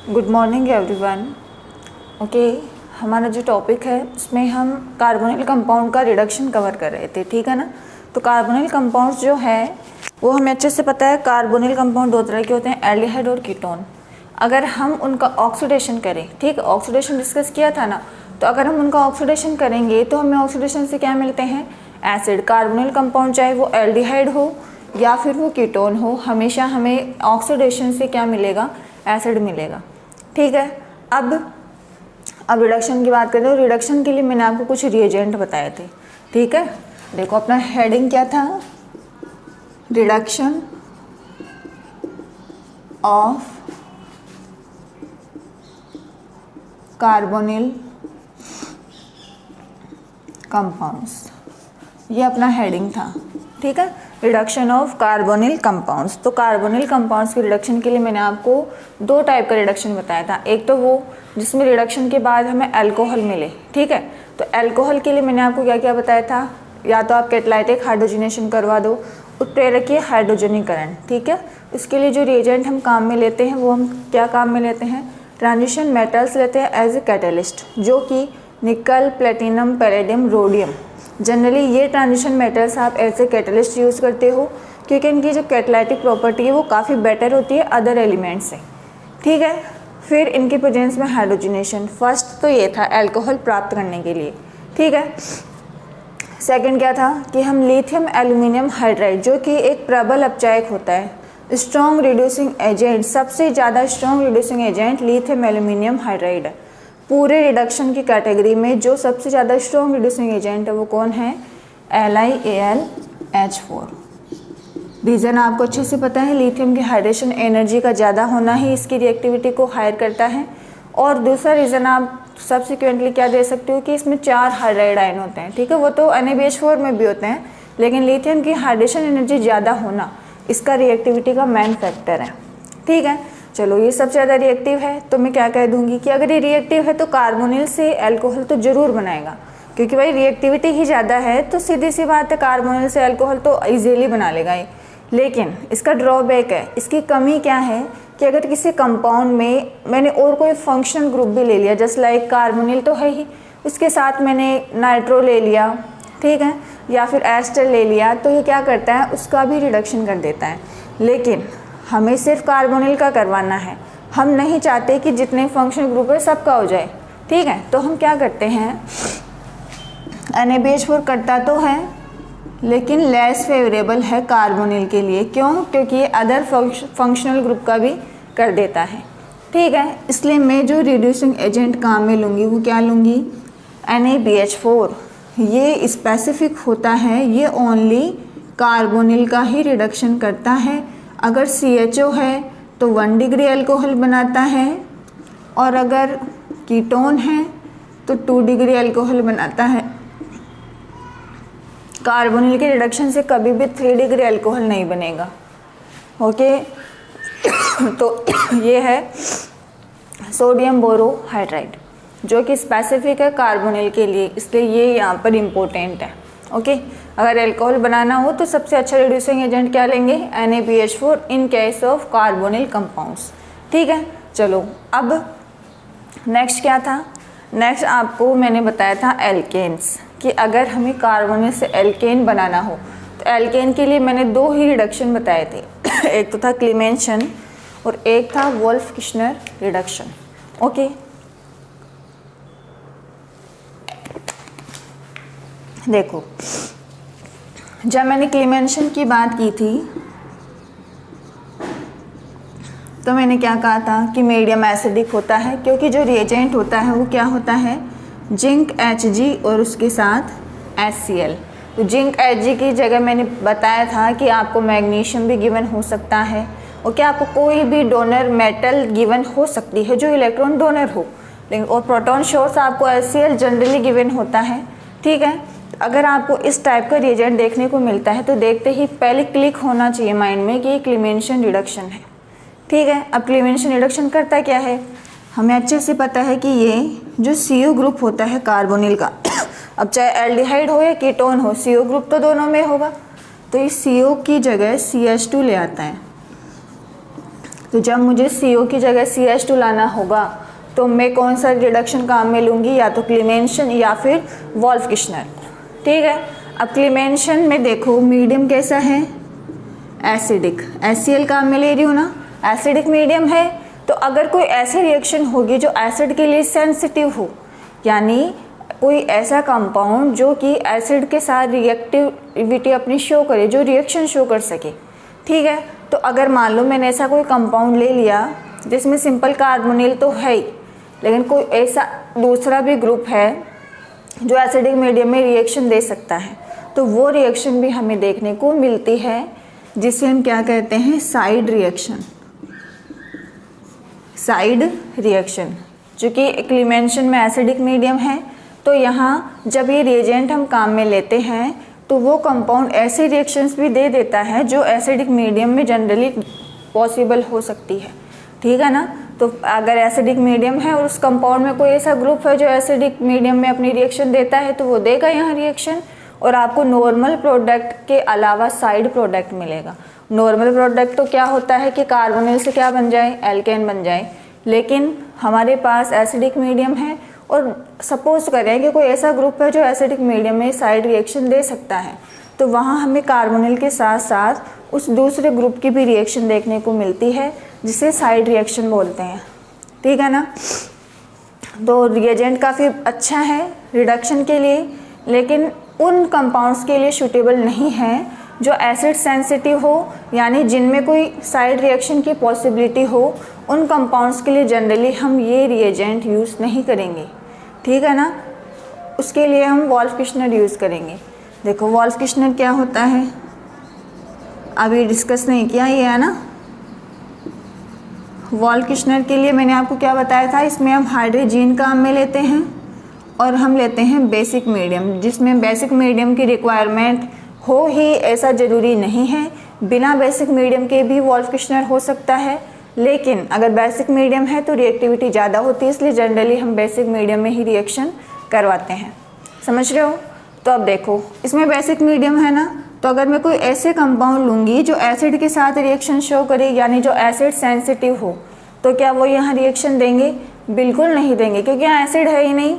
Good morning everyone. Okay, हमारा जो topic है उसमें हम कार्बोनिल कंपाउंड का रिडक्शन कवर कर रहे थे, ठीक है ना। तो कार्बोनिल कंपाउंड्स जो है वो हमें अच्छे से पता है। कार्बोनिल कंपाउंड दो तरह के होते हैं, एल्डिहाइड और कीटोन। अगर हम उनका ऑक्सीडेशन करें, ठीक है, ऑक्सीडेशन डिस्कस किया था ना, तो अगर हम उनका ऑक्सीडेशन करेंगे तो हमें ऑक्सीडेशन से क्या मिलते हैं, एसिड। कार्बोनिल कंपाउंड चाहे वो एल्डिहाइड हो या फिर वो कीटोन हो, हमेशा हमें ऑक्सीडेशन से क्या मिलेगा, एसिड मिलेगा, ठीक है। अब रिडक्शन की बात करें तो रिडक्शन के लिए मैंने आपको कुछ रिएजेंट बताए थे, ठीक है। देखो अपना हेडिंग क्या था, रिडक्शन ऑफ कार्बोनिल कंपाउंड्स, ये अपना हेडिंग था, ठीक है। Reduction of carbonyl compounds. तो कार्बोनिल कंपाउंड्स के रिडक्शन के लिए मैंने आपको दो टाइप का रिडक्शन बताया था। एक तो वो जिसमें रिडक्शन के बाद हमें अल्कोहल मिले, ठीक है। तो अल्कोहल के लिए मैंने आपको क्या क्या बताया था, या तो आप कैटालाइटिक हाइड्रोजनेशन करवा दो, उत्प्रेरकीय हाइड्रोजनीकरण, ठीक है। उसके लिए जो रिएजेंट हम काम में लेते हैं वो हम क्या काम में लेते हैं, ट्रांजिशन मेटल्स लेते हैं एज ए कैटलिस्ट, जो कि निकल, प्लेटिनम, पैलेडियम, रोडियम। जनरली ये ट्रांजिशन मेटल्स आप एज ए कैटलिस्ट यूज़ करते हो क्योंकि इनकी जो कैटालाइटिक प्रॉपर्टी है वो काफ़ी बेटर होती है अदर एलिमेंट से, ठीक है। फिर इनके प्रेजेंस में हाइड्रोजनेशन, फर्स्ट तो ये था अल्कोहल प्राप्त करने के लिए, ठीक है। सेकंड क्या था कि हम लिथियम एल्यूमिनियम हाइड्राइड, जो कि एक प्रबल अपचायक होता है, स्ट्रॉन्ग रिड्यूसिंग एजेंट, सबसे ज़्यादा strong reducing agent lithium aluminium hydride है। पूरे रिडक्शन की कैटेगरी में जो सबसे ज़्यादा स्ट्रॉन्ग रिड्यूसिंग एजेंट है वो कौन है, LiAlH4। रीज़न आपको अच्छे से पता है, लिथियम की हाइड्रेशन एनर्जी का ज़्यादा होना ही इसकी रिएक्टिविटी को हायर करता है। और दूसरा रीज़न आप सब्सिक्वेंटली क्या दे सकते हो कि इसमें 4 हाइड्राइड आयन होते हैं, ठीक है। वो तो NaBH4 में भी होते हैं, लेकिन लिथियम की हाइड्रेशन एनर्जी ज़्यादा होना इसका रिएक्टिविटी का मेन फैक्टर है, ठीक है। चलो ये सबसे ज़्यादा रिएक्टिव है, तो मैं क्या कह दूंगी कि अगर ये रिएक्टिव है तो कार्बोनिल से अल्कोहल तो ज़रूर बनाएगा, क्योंकि भाई रिएक्टिविटी ही ज़्यादा है, तो सीधी सी बात है कार्बोनिल से अल्कोहल तो ईजीली बना लेगा ये। लेकिन इसका ड्रॉबैक है, इसकी कमी क्या है कि अगर किसी कंपाउंड में मैंने और कोई फंक्शनल ग्रुप भी ले लिया, जस्ट लाइक कार्बोनिल तो है ही, उसके साथ मैंने नाइट्रो ले लिया, ठीक है, या फिर एस्टर ले लिया, तो ये क्या करता है, उसका भी रिडक्शन कर देता है। लेकिन हमें सिर्फ कार्बोनिल का करवाना है, हम नहीं चाहते कि जितने फंक्शनल ग्रुप है सबका हो जाए, ठीक है। तो हम क्या करते हैं, NaBH4 करता तो है लेकिन लेस फेवरेबल है कार्बोनिल के लिए। क्यों? क्योंकि ये अदर फंक्शनल ग्रुप का भी कर देता है, ठीक है। इसलिए मैं जो रिड्यूसिंग एजेंट काम में लूँगी वो क्या लूँगी, NaBH4। ये स्पेसिफिक होता है, ये ओनली कार्बोनिल का ही रिडक्शन करता है। अगर CHO है तो 1 डिग्री अल्कोहल बनाता है, और अगर कीटोन है तो 2 डिग्री अल्कोहल बनाता है। कार्बोनिल के रिडक्शन से कभी भी 3 डिग्री अल्कोहल नहीं बनेगा, ओके। तो ये है सोडियम बोरोहाइड्राइड, जो कि स्पेसिफिक है कार्बोनिल के लिए, इसलिए ये यहाँ पर इम्पोर्टेंट है, ओके। अगर अल्कोहल बनाना हो तो सबसे अच्छा रिड्यूसिंग एजेंट क्या लेंगे, NaBH4 in case of carbonyl compounds, ठीक है। चलो अब नेक्स्ट क्या था, नेक्स्ट आपको मैंने बताया था एल्केन्स, कि अगर हमें कार्बोनिल से एल्केन बनाना हो तो एल्केन के लिए मैंने 2 ही रिडक्शन बताए थे। एक तो था क्लीमेंशन और एक था वोल्फ किश्नर रिडक्शन, ओके। देखो जब मैंने क्लीमेंशन की बात की थी तो मैंने क्या कहा था कि मीडियम एसिडिक होता है, क्योंकि जो रिएजेंट होता है वो क्या होता है, जिंक Hg और उसके साथ HCl। तो जिंक Hg की जगह मैंने बताया था कि आपको मैग्नीशियम भी गिवन हो सकता है, और क्या आपको कोई भी डोनर मेटल गिवन हो सकती है जो इलेक्ट्रॉन डोनर हो, लेकिन और प्रोटॉन सोर्स आपको HCl जनरली गिवन होता है, ठीक है। अगर आपको इस टाइप का रिएजेंट देखने को मिलता है तो देखते ही पहले क्लिक होना चाहिए माइंड में कि ये क्लीमेंशन रिडक्शन है, ठीक है। अब क्लीमेंशन रिडक्शन करता क्या है, हमें अच्छे से पता है कि ये जो CO ग्रुप होता है कार्बोनिल का, अब चाहे एल्डिहाइड हो या कीटोन हो, CO ग्रुप तो दोनों में होगा, तो इस CO की जगह CH2 ले आता है। तो जब मुझे CO की जगह CH2 लाना होगा तो मैं कौन सा रिडक्शन काम में लूँगी, या तो क्लीमेंशन या फिर वोल्फ-किश्नर। ठीक है, अब क्लीमेंशन में देखो मीडियम कैसा है, एसिडिक, HCl काम में ले रही हूँ ना, एसिडिक मीडियम है। तो अगर कोई ऐसी रिएक्शन होगी जो एसिड के लिए सेंसिटिव हो, यानी कोई ऐसा कंपाउंड जो कि एसिड के साथ रिएक्टिविटी अपनी शो करे, जो रिएक्शन शो कर सके। ठीक है, तो अगर मान लो मैंने ऐसा कोई कंपाउंड ले लिया जिसमें सिंपल कार्बोनिल तो है ही, लेकिन कोई ऐसा दूसरा भी ग्रुप है जो एसिडिक मीडियम में रिएक्शन दे सकता है, तो वो रिएक्शन भी हमें देखने को मिलती है, जिसे हम क्या कहते हैं, साइड रिएक्शन। साइड रिएक्शन, चूँकि क्लीमेंशन में एसिडिक मीडियम है, तो यहाँ जब ये रिएजेंट हम काम में लेते हैं तो वो कंपाउंड ऐसे रिएक्शंस भी दे देता है जो एसिडिक मीडियम में जनरली पॉसिबल हो सकती है। ठीक है ना, तो अगर एसिडिक मीडियम है और उस कंपाउंड में कोई ऐसा ग्रुप है जो एसिडिक मीडियम में अपनी रिएक्शन देता है, तो वो देगा यहाँ रिएक्शन, और आपको नॉर्मल प्रोडक्ट के अलावा साइड प्रोडक्ट मिलेगा। नॉर्मल प्रोडक्ट तो क्या होता है कि कार्बोनिल से क्या बन जाए, एल्केन बन जाए, लेकिन हमारे पास एसिडिक मीडियम है और सपोज करें कि कोई ऐसा ग्रुप है जो एसिडिक मीडियम में साइड रिएक्शन दे सकता है, तो वहाँ हमें कार्बोनिल के साथ साथ उस दूसरे ग्रुप की भी रिएक्शन देखने को मिलती है, जिसे साइड रिएक्शन बोलते हैं। ठीक है ना, तो रिएजेंट काफ़ी अच्छा है रिडक्शन के लिए, लेकिन उन कंपाउंड्स के लिए सूटेबल नहीं है जो एसिड सेंसिटिव हो, यानी जिनमें कोई साइड रिएक्शन की पॉसिबिलिटी हो। उन कंपाउंड्स के लिए जनरली हम ये रिएजेंट यूज़ नहीं करेंगे। ठीक है ना, उसके लिए हम वोल्फ-किश्नर यूज़ करेंगे। देखो वोल्फ-किश्नर क्या होता है, अभी डिस्कस नहीं किया, ये है ना। वोल्फ-किश्नर के लिए मैंने आपको क्या बताया था, इसमें हम हाइड्रोजीन काम में लेते हैं और हम लेते हैं बेसिक मीडियम, जिसमें बेसिक मीडियम की रिक्वायरमेंट हो ही ऐसा ज़रूरी नहीं है, बिना बेसिक मीडियम के भी वोल्फ-किश्नर हो सकता है, लेकिन अगर बेसिक मीडियम है तो रिएक्टिविटी ज़्यादा होती है, इसलिए जनरली हम बेसिक मीडियम में ही रिएक्शन करवाते हैं। समझ रहे हो? तो अब देखो इसमें बेसिक मीडियम है ना, तो अगर मैं कोई ऐसे कंपाउंड लूँगी जो एसिड के साथ रिएक्शन शो करे, यानी जो एसिड सेंसिटिव हो, तो क्या वो यहाँ रिएक्शन देंगे? बिल्कुल नहीं देंगे, क्योंकि यहाँ एसिड है ही नहीं,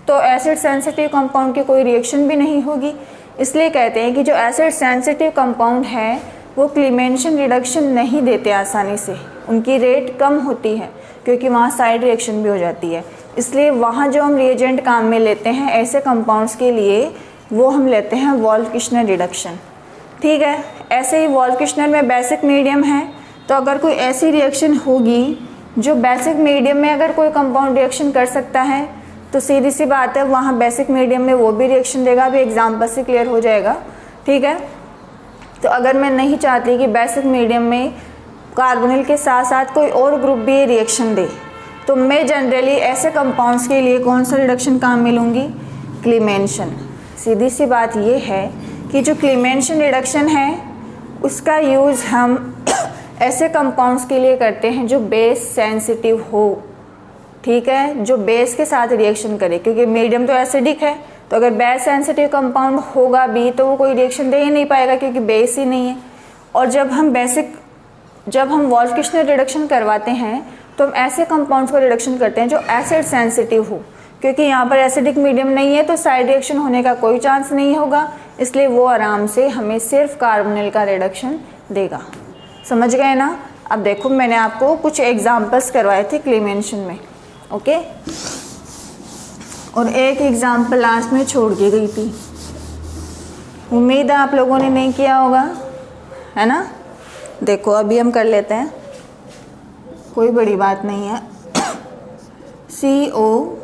तो एसिड सेंसिटिव कंपाउंड की कोई रिएक्शन भी नहीं होगी। इसलिए कहते हैं कि जो एसिड सेंसिटिव कंपाउंड है वो क्लीमेंशन रिडक्शन नहीं देते आसानी से, उनकी रेट कम होती है, क्योंकि वहाँ साइड रिएक्शन भी हो जाती है। इसलिए वहाँ जो हम रिएजेंट काम में लेते हैं ऐसे कंपाउंड्स के लिए, वो हम लेते हैं वोल्फ-किश्नर रिडक्शन। ठीक है, ऐसे ही वोल्फ-किश्नर में बेसिक मीडियम है, तो अगर कोई ऐसी रिएक्शन होगी जो बेसिक मीडियम में अगर कोई कंपाउंड रिएक्शन कर सकता है, तो सीधी सी बात है वहाँ बेसिक मीडियम में वो भी रिएक्शन देगा। अभी एग्जाम्पल से क्लियर हो जाएगा। ठीक है, तो अगर मैं नहीं चाहती कि बेसिक मीडियम में कार्बोनिल के साथ साथ कोई और ग्रुप भी ये रिएक्शन दे, तो मैं जनरली ऐसे कंपाउंड्स के लिए कौन सा रिडक्शन काम में लूँगी? क्लीमेंशन। सीधी सी बात ये है कि जो क्लीमेंशन रिडक्शन है उसका यूज़ हम ऐसे कंपाउंड्स के लिए करते हैं जो बेस सेंसिटिव हो। ठीक है, जो बेस के साथ रिएक्शन करे, क्योंकि मीडियम तो एसिडिक है, तो अगर बेस सेंसिटिव कंपाउंड होगा भी तो वो कोई रिएक्शन दे ही नहीं पाएगा, क्योंकि बेस ही नहीं है। और जब हम वोल्फ-किश्नर रिडक्शन करवाते हैं तो हम ऐसे कंपाउंड्स को रिडक्शन करते हैं जो एसिड सेंसिटिव हो, क्योंकि यहाँ पर एसिडिक मीडियम नहीं है, तो साइड रिएक्शन होने का कोई चांस नहीं होगा, इसलिए वो आराम से हमें सिर्फ कार्बोनिल का रिडक्शन देगा। समझ गए ना? अब देखो मैंने आपको कुछ एग्जाम्पल्स करवाए थे क्लीमेंशन में, ओके, और एक एग्जाम्पल लास्ट में छोड़ के गई थी, उम्मीद है आप लोगों ने नहीं किया होगा, है ना। देखो अभी हम कर लेते हैं, कोई बड़ी बात नहीं है। COCH3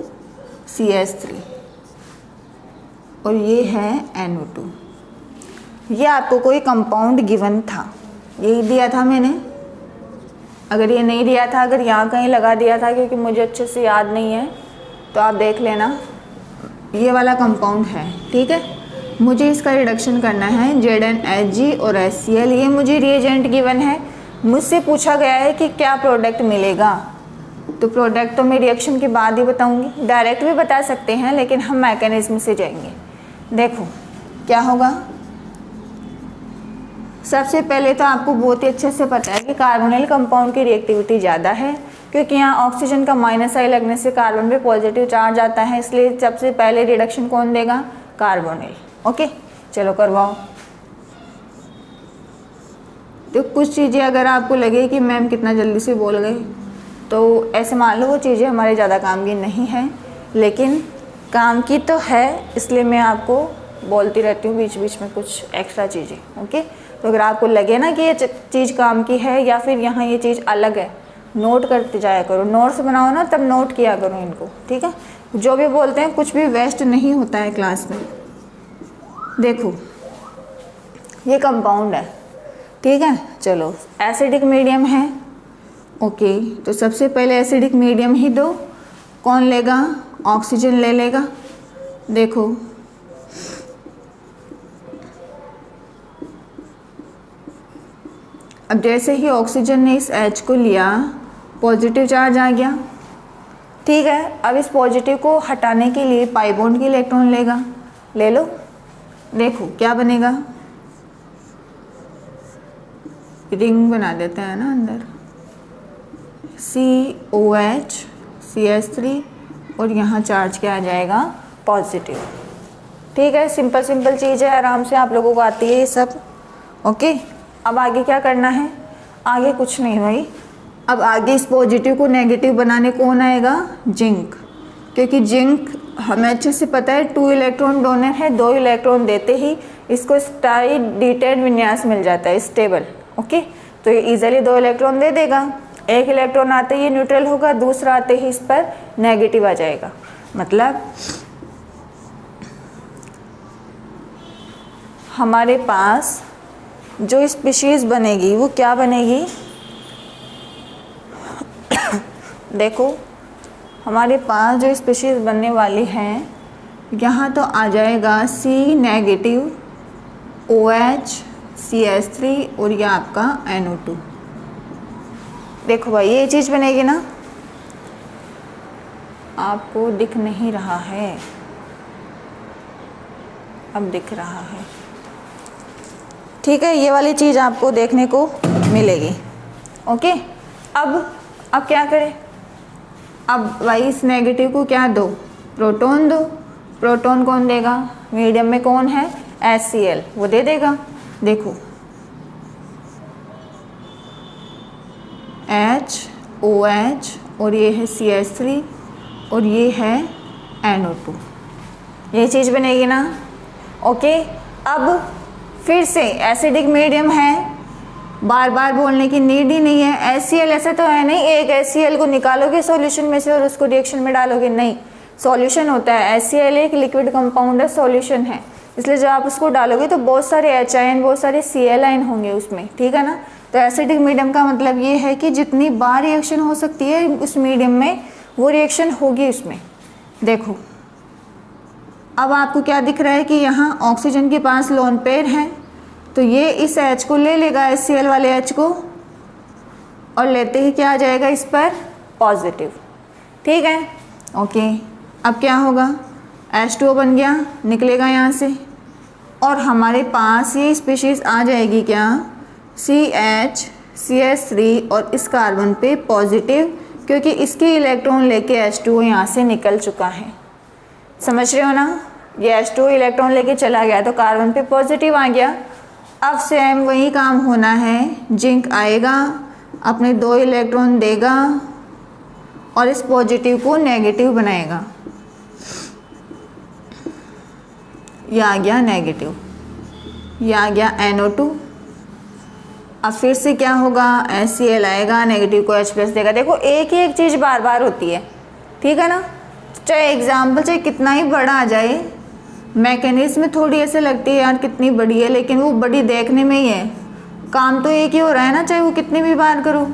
और ये है NO2। ये आपको कोई कंपाउंड गिवन था, यही दिया था मैंने। अगर ये नहीं दिया था, अगर यहाँ कहीं लगा दिया था, क्योंकि मुझे अच्छे से याद नहीं है, तो आप देख लेना, ये वाला कंपाउंड है। ठीक है, मुझे इसका रिडक्शन करना है ZnHg और HCl। ये मुझे रिएजेंट गिवन है, मुझसे पूछा गया है कि क्या प्रोडक्ट मिलेगा, तो प्रोडक्ट तो मैं रिएक्शन के बाद ही बताऊंगी, डायरेक्ट भी बता सकते हैं, लेकिन हम मैकेनिज्म से जाएंगे। देखो क्या होगा, सबसे पहले तो आपको बहुत ही अच्छे से पता है कि कार्बोनिल कंपाउंड की रिएक्टिविटी ज़्यादा है, क्योंकि यहाँ ऑक्सीजन का माइनस आई लगने से कार्बन पे पॉजिटिव चार्ज आता है, इसलिए सबसे पहले रिडक्शन कौन देगा? कार्बोनिल। ओके, चलो करवाओ। तो कुछ चीज़ें अगर आपको लगे कि मैम कितना जल्दी से बोल गए, तो ऐसे मान लो वो चीज़ें हमारे ज़्यादा काम की नहीं हैं, लेकिन काम की तो है, इसलिए मैं आपको बोलती रहती हूँ बीच बीच में कुछ एक्स्ट्रा चीज़ें। ओके, तो अगर आपको लगे ना कि ये चीज़ काम की है या फिर यहाँ ये चीज़ अलग है, नोट करते जाया करो। नोट्स बनाओ ना तब नोट किया करो इनको, ठीक है? जो भी बोलते हैं कुछ भी वेस्ट नहीं होता है क्लास में। देखो ये कंपाउंड है, ठीक है? चलो एसिडिक मीडियम है, ओके, तो सबसे पहले एसिडिक मीडियम ही दो। कौन लेगा? ऑक्सीजन ले लेगा। देखो अब जैसे ही ऑक्सीजन ने इस H को लिया, पॉजिटिव चार्ज आ गया, ठीक है? अब इस पॉजिटिव को हटाने के लिए पाई बॉन्ड की इलेक्ट्रॉन लेगा, ले लो। देखो क्या बनेगा, रिंग बना देते हैं ना अंदर, COH CH3 और यहाँ चार्ज क्या आ जाएगा? पॉजिटिव। ठीक है, सिंपल सिंपल चीज़ है, आराम से आप लोगों को आती है ये सब। ओके, अब आगे क्या करना है? आगे कुछ नहीं भाई, अब आगे इस पॉजिटिव को नेगेटिव बनाने कौन आएगा? जिंक, क्योंकि जिंक हमें अच्छे से पता है 2 इलेक्ट्रॉन डोनर है, 2 इलेक्ट्रॉन देते ही इसको स्टाइडिटेड विन्यास मिल जाता है, स्टेबल। ओके, तो ये इजीली 2 इलेक्ट्रॉन दे देगा। एक इलेक्ट्रॉन आते ही न्यूट्रल होगा, दूसरा आते ही इस पर नेगेटिव आ जाएगा। मतलब हमारे पास जो स्पीशीज बनेगी वो क्या बनेगी? देखो हमारे पास जो स्पीशीज बनने वाली हैं, यहाँ तो आ जाएगा C नेगेटिव, OH CH3 और यह आपका NO2। देखो भाई ये चीज़ बनेगी ना, आपको दिख नहीं रहा है, अब दिख रहा है, ठीक है? ये वाली चीज़ आपको देखने को मिलेगी। ओके, अब क्या करें? अब भाई इस नेगेटिव को क्या दो? प्रोटॉन दो। प्रोटॉन कौन देगा? मीडियम में कौन है? HCl, वो दे देगा। देखो H OH और ये है CH3 और ये है NO2, ये चीज़ बनेगी ना। ओके, अब फिर से एसिडिक मीडियम है, बार बार बोलने की नीड ही नहीं है। HCl ऐसा तो है नहीं एक HCl को निकालोगे सॉल्यूशन में से और उसको रिएक्शन में डालोगे, नहीं, सॉल्यूशन होता है। HCl एक लिक्विड कंपाउंड है, सॉल्यूशन है, इसलिए जब आप उसको डालोगे तो बहुत सारे H आयन, बहुत सारे Cl आयन होंगे उसमें, ठीक है ना? तो एसिडिक मीडियम का मतलब ये है कि जितनी बार रिएक्शन हो सकती है उस मीडियम में वो रिएक्शन होगी उसमें। देखो अब आपको क्या दिख रहा है कि यहाँ ऑक्सीजन के पास लोन पेयर है, तो ये इस H को ले लेगा, HCl वाले H को, और लेते ही क्या आ जाएगा इस पर? पॉजिटिव। ठीक है, ओके, अब क्या होगा? H2O बन गया, निकलेगा यहाँ से, और हमारे पास ये स्पीशीज आ जाएगी क्या? CH CH3 और इस कार्बन पे पॉजिटिव, क्योंकि इसके इलेक्ट्रॉन लेके H2O यहाँ से निकल चुका है। समझ रहे हो ना? ये H2O इलेक्ट्रॉन लेके चला गया तो कार्बन पे पॉजिटिव आ गया। अब सेम वही काम होना है, जिंक आएगा, अपने 2 इलेक्ट्रॉन देगा और इस पॉजिटिव को नेगेटिव बनाएगा। ये आ गया नेगेटिव, ये आ गया NO2। अब फिर से क्या होगा? HCl आएगा, नेगेटिव को H+ देगा। देखो एक ही एक चीज़ बार बार होती है, ठीक है ना? चाहे एग्जाम्पल चाहे कितना ही बड़ा आ जाए, मैकेनिज्म में थोड़ी ऐसे लगती है यार कितनी बड़ी है, लेकिन वो बड़ी देखने में ही है, काम तो एक ही हो रहा है ना, चाहे वो कितनी भी बार करो।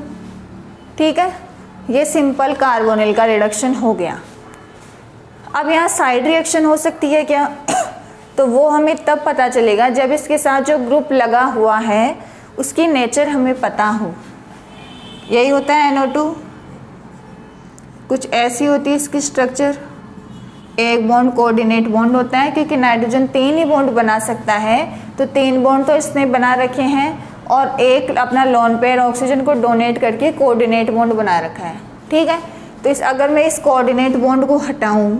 ठीक है, ये सिंपल कार्बोनिल का रिडक्शन हो गया। अब यहाँ साइड रिएक्शन हो सकती है क्या? तो वो हमें तब पता चलेगा जब इसके साथ जो ग्रुप लगा हुआ है उसकी नेचर हमें पता हो। यही होता है NO2, कुछ ऐसी होती है इसकी स्ट्रक्चर, एक बॉन्ड कोऑर्डिनेट बॉन्ड होता है, क्योंकि नाइट्रोजन 3 ही बॉन्ड बना सकता है, तो 3 बॉन्ड तो इसने बना रखे हैं और एक अपना लोन पेयर ऑक्सीजन को डोनेट करके कोऑर्डिनेट बॉन्ड बना रखा है। ठीक है, तो अगर मैं इस कोऑर्डिनेट बॉन्ड को हटाऊं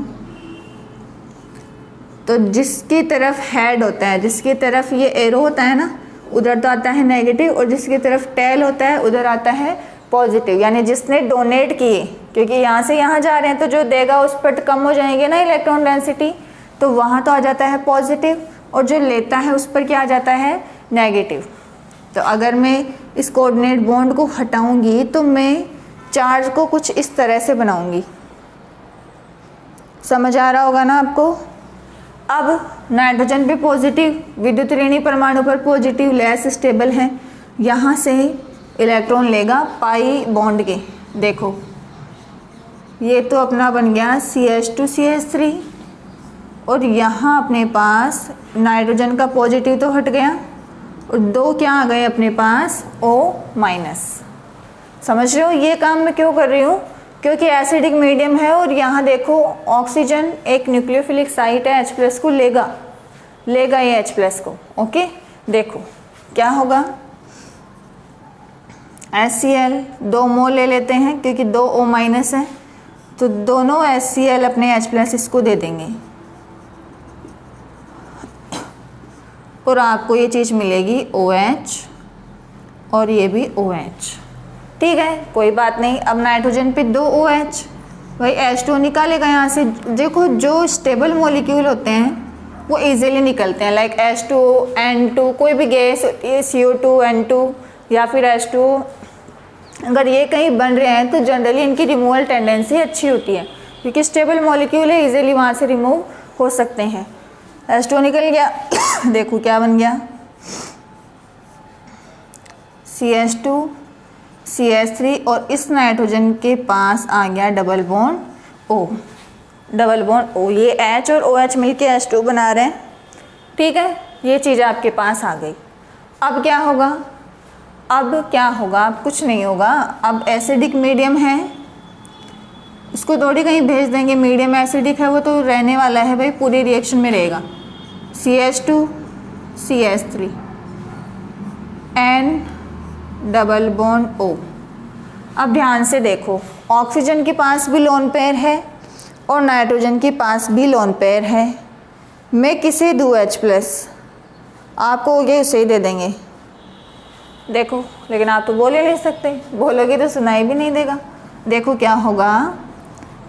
तो जिसकी तरफ हेड होता है, जिसकी तरफ ये एरो होता है ना, उधर तो आता है नेगेटिव, और जिसकी तरफ टेल होता है उधर आता है पॉजिटिव। यानी जिसने डोनेट किए, क्योंकि यहाँ से यहाँ जा रहे हैं तो जो देगा उस पर कम हो जाएंगे ना इलेक्ट्रॉन डेंसिटी, तो वहाँ तो आ जाता है पॉजिटिव, और जो लेता है उस पर क्या आ जाता है नेगेटिव। तो अगर मैं इस कोऑर्डिनेट बॉन्ड को हटाऊंगी तो मैं चार्ज को कुछ इस तरह से बनाऊंगी। समझ आ रहा होगा ना आपको। अब नाइट्रोजन पे पॉजिटिव, विद्युत ऋणी परमाणु पर पॉजिटिव, लेस स्टेबल है, यहाँ से इलेक्ट्रॉन लेगा पाई बॉन्ड के। देखो ये तो अपना बन गया CH2CH3, और यहाँ अपने पास नाइट्रोजन का पॉजिटिव तो हट गया और 2 क्या आ गए अपने पास O-। समझ रहे हो ये काम मैं क्यों कर रही हूँ? क्योंकि एसिडिक मीडियम है और यहाँ देखो ऑक्सीजन एक न्यूक्लियोफिलिक साइट है, H+ को लेगा ये H+ को। ओके, देखो क्या होगा, HCl 2 मोल ले लेते हैं क्योंकि 2 O- है, तो दोनों HCl अपने H+ इसको दे देंगे और आपको ये चीज़ मिलेगी OH और ये भी OH। ठीक है, कोई बात नहीं। अब नाइट्रोजन पे 2 OH, भाई H2 निकालेगा यहाँ से। देखो जो स्टेबल मॉलिक्यूल होते हैं वो इजीली निकलते हैं, लाइक H2O, N2, कोई भी गैस होती है CO2, N2 या फिर H2O, अगर ये कहीं बन रहे हैं तो जनरली इनकी रिमूवल टेंडेंसी अच्छी होती है क्योंकि स्टेबल मॉलिक्यूल है, इजीली वहाँ से रिमूव हो सकते हैं। H2O निकल गया देखो क्या बन गया, CH2 CH3, और इस नाइट्रोजन के पास आ गया डबल बॉन्ड O। ये H और OH मिलके H2 बना रहे हैं। ठीक है, ये चीज़ आपके पास आ गई। अब क्या होगा, अब कुछ नहीं होगा। अब एसिडिक मीडियम है, इसको थोड़ी कहीं भेज देंगे, मीडियम एसिडिक है वो तो रहने वाला है भाई, पूरी रिएक्शन में रहेगा। CH2 CH3 N double bond O। अब ध्यान से देखो, ऑक्सीजन के पास भी लोन पेयर है और नाइट्रोजन के पास भी लोन पेयर है। मैं किसे दूँ H+, आपको ये उसे ही दे देंगे। देखो, लेकिन आप तो बोल ही नहीं सकते, बोलोगे तो सुनाई भी नहीं देगा। देखो क्या होगा,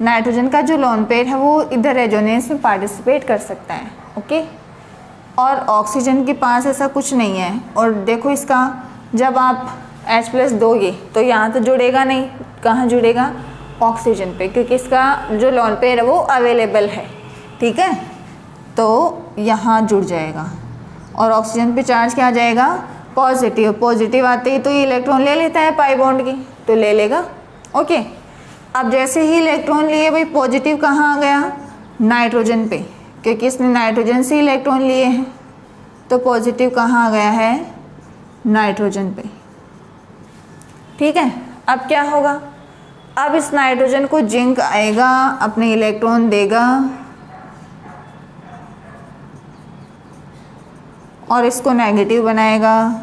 नाइट्रोजन का जो लोन पेयर है वो इधर रेजोनेंस में पार्टिसिपेट कर सकता है। ओके, और ऑक्सीजन के पास ऐसा कुछ नहीं है। और देखो इसका जब आप H+ दोगे तो यहाँ तो जुड़ेगा नहीं, कहाँ जुड़ेगा, ऑक्सीजन पे, क्योंकि इसका जो लोन पेयर है वो अवेलेबल है। ठीक है, तो यहाँ जुड़ जाएगा और ऑक्सीजन पे चार्ज क्या आ जाएगा, पॉजिटिव आते ही तो ये इलेक्ट्रॉन ले लेता है पाई बॉन्ड की, तो ले लेगा। ओके, अब जैसे ही इलेक्ट्रॉन लिए भाई पॉजिटिव कहाँ आ गया, नाइट्रोजन पे, क्योंकि इसने नाइट्रोजन से इलेक्ट्रॉन लिए हैं, तो पॉजिटिव कहाँ आ गया है, नाइट्रोजन पे। ठीक है, अब क्या होगा, अब इस नाइट्रोजन को जिंक आएगा, अपने इलेक्ट्रॉन देगा और इसको नेगेटिव बनाएगा।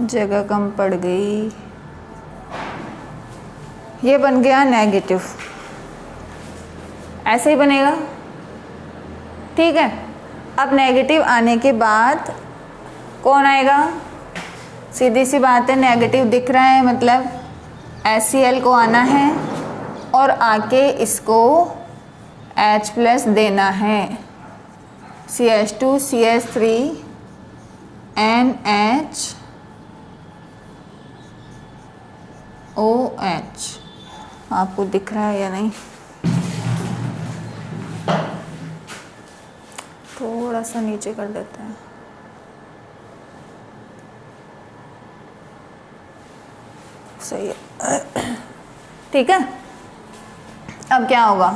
जगह कम पड़ गई, ये बन गया नेगेटिव, ऐसे ही बनेगा। ठीक है, अब नेगेटिव आने के बाद कौन आएगा, सीधी सी बात है, नेगेटिव दिख रहा है मतलब HCl को आना है और आके इसको H+ देना है। CH2 CH3 NH OH, आपको दिख रहा है या नहीं, थोड़ा सा नीचे कर देते हैं। सही है, ठीक है। अब क्या होगा,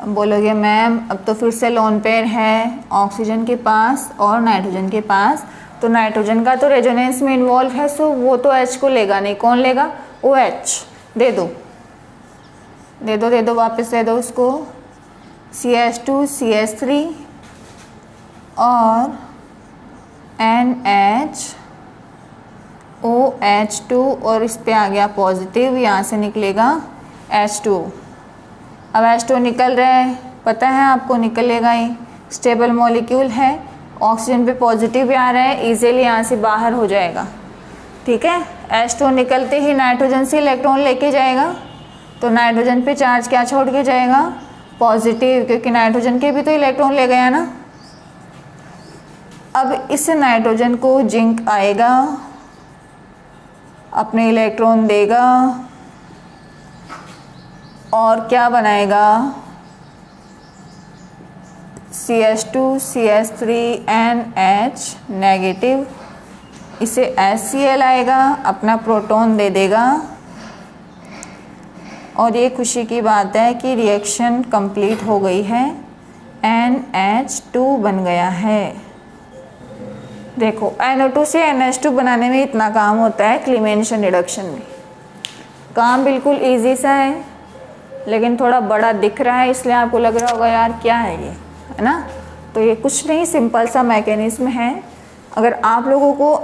अब बोलोगे मैम अब तो फिर से लोन पेयर है ऑक्सीजन के पास और नाइट्रोजन के पास, तो नाइट्रोजन का तो रेजोनेंस में इन्वॉल्व है, सो वो तो H को लेगा नहीं, कौन लेगा, OH। दे दो वापस दे दो उसको। CH2CH3 और NHOH2 और इस पे आ गया पॉजिटिव, यहाँ से निकलेगा H2। अब H2 निकल रहा है, पता है आपको निकलेगा ही, स्टेबल मॉलिक्यूल है, ऑक्सीजन पे पॉजिटिव भी आ रहा है, इजीली यहाँ से बाहर हो जाएगा। ठीक है, H2 निकलते ही नाइट्रोजन से इलेक्ट्रॉन लेके जाएगा, तो नाइट्रोजन पे चार्ज क्या छोड़ के जाएगा? पॉजिटिव, क्योंकि नाइट्रोजन के भी तो इलेक्ट्रॉन ले गया ना। अब इस नाइट्रोजन को जिंक आएगा, अपने इलेक्ट्रॉन देगा और क्या बनाएगा? CH2CH3NH नेगेटिव, इसे HCl आएगा, अपना प्रोटॉन दे देगा। और ये खुशी की बात है कि रिएक्शन कंप्लीट हो गई है, NH2 बन गया है। देखो NO2 से NH2 बनाने में इतना काम होता है क्लीमेशन रिडक्शन में। काम बिल्कुल इजी सा है, लेकिन थोड़ा बड़ा दिख रहा है, इसलिए आपको लग रहा होगा यार क्या है ये, है ना। तो ये कुछ नहीं, सिंपल सा मैकेनिज्म है। अगर आप लोगों को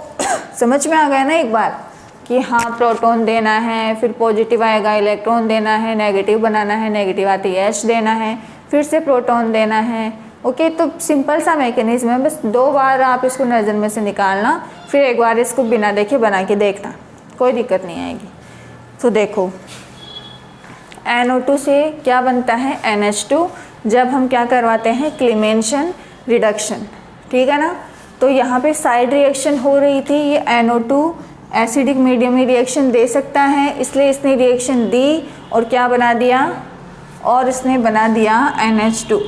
समझ में आ गया ना एक बार कि हाँ प्रोटॉन देना है, फिर पॉजिटिव आएगा, इलेक्ट्रॉन देना है, नेगेटिव बनाना है, नेगेटिव आती है H देना है, फिर से प्रोटॉन देना है। ओके, तो सिंपल सा मैकेनिज्म है, बस 2 बार आप इसको नज़र में से निकालना, फिर एक बार इसको बिना देखे बना के देखना, कोई दिक्कत नहीं आएगी। तो देखो NO2 से क्या बनता है? NH2, जब हम क्या करवाते हैं? क्लीमेशन रिडक्शन। ठीक है ना। तो यहाँ पे साइड रिएक्शन हो रही थी, ये NO2 एसिडिक मीडियम में रिएक्शन दे सकता है, इसलिए इसने रिएक्शन दी और क्या बना दिया? और इसने बना दिया NH2।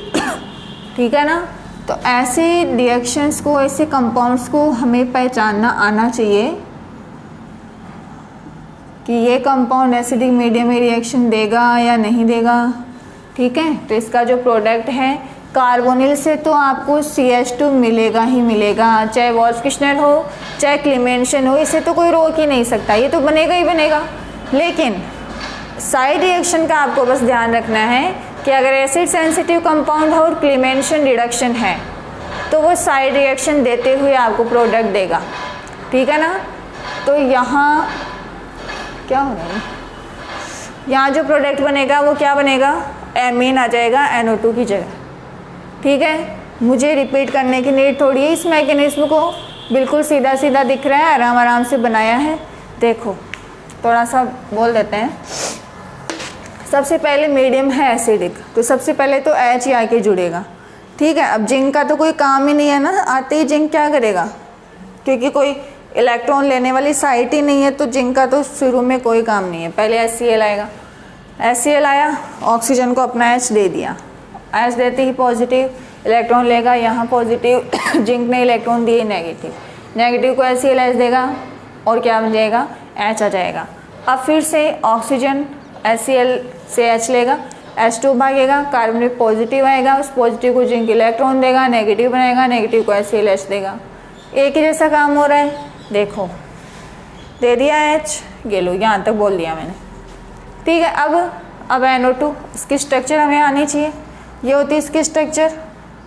ठीक है ना। तो ऐसे रिएक्शंस को, ऐसे कंपाउंड्स को हमें पहचानना आना चाहिए कि ये कंपाउंड एसिडिक मीडियम में रिएक्शन देगा या नहीं देगा। ठीक है, तो इसका जो प्रोडक्ट है कार्बोनिल से तो आपको CH2 मिलेगा ही मिलेगा, चाहे वॉल्फ-किश्नर हो, चाहे क्लीमेशन हो, इसे तो कोई रोक ही नहीं सकता, ये तो बनेगा ही बनेगा। लेकिन साइड रिएक्शन का आपको बस ध्यान रखना है कि अगर एसिड सेंसिटिव कंपाउंड हो और क्लीमेशन रिडक्शन है तो वो साइड रिएक्शन देते हुए आपको प्रोडक्ट देगा। ठीक है ना। तो यहाँ क्या हो रहा है? यहाँ जो प्रोडक्ट बनेगा वो क्या बनेगा? एमीन आ जाएगा NO2 की जगह। ठीक है, मुझे रिपीट करने की नीड थोड़ी है, इस मैकेनिज्म को बिल्कुल सीधा सीधा दिख रहा है, आराम आराम से बनाया है। देखो थोड़ा सा बोल देते हैं। सबसे पहले मीडियम है एसिडिक, तो सबसे पहले तो H ही आके जुड़ेगा। ठीक है, अब जिंक का तो कोई काम ही नहीं है ना, आते ही जिंक क्या करेगा? क्योंकि कोई इलेक्ट्रॉन लेने वाली साइट ही नहीं है, तो जिंक का तो शुरू में कोई काम नहीं है। पहले HCl आएगा, HCl आया, ऑक्सीजन को अपना H दे दिया, H देते ही पॉजिटिव, इलेक्ट्रॉन लेगा, यहाँ पॉजिटिव, जिंक ने इलेक्ट्रॉन दिए नेगेटिव, नेगेटिव को HCl H देगा और क्या बन जाएगा? H आ जाएगा। अब फिर से ऑक्सीजन HCl से H लेगा, H2 भागेगा, कार्बन में पॉजिटिव आएगा, उस पॉजिटिव को जिंक इलेक्ट्रॉन देगा, नेगेटिव बनाएगा, नेगेटिव को HCl H देगा। एक ही जैसा काम हो रहा है। देखो दे दिया H, ये लो यहाँ तक बोल दिया मैंने। ठीक है, अब NO2, इसकी स्ट्रक्चर हमें आनी चाहिए, ये होती है इसकी स्ट्रक्चर।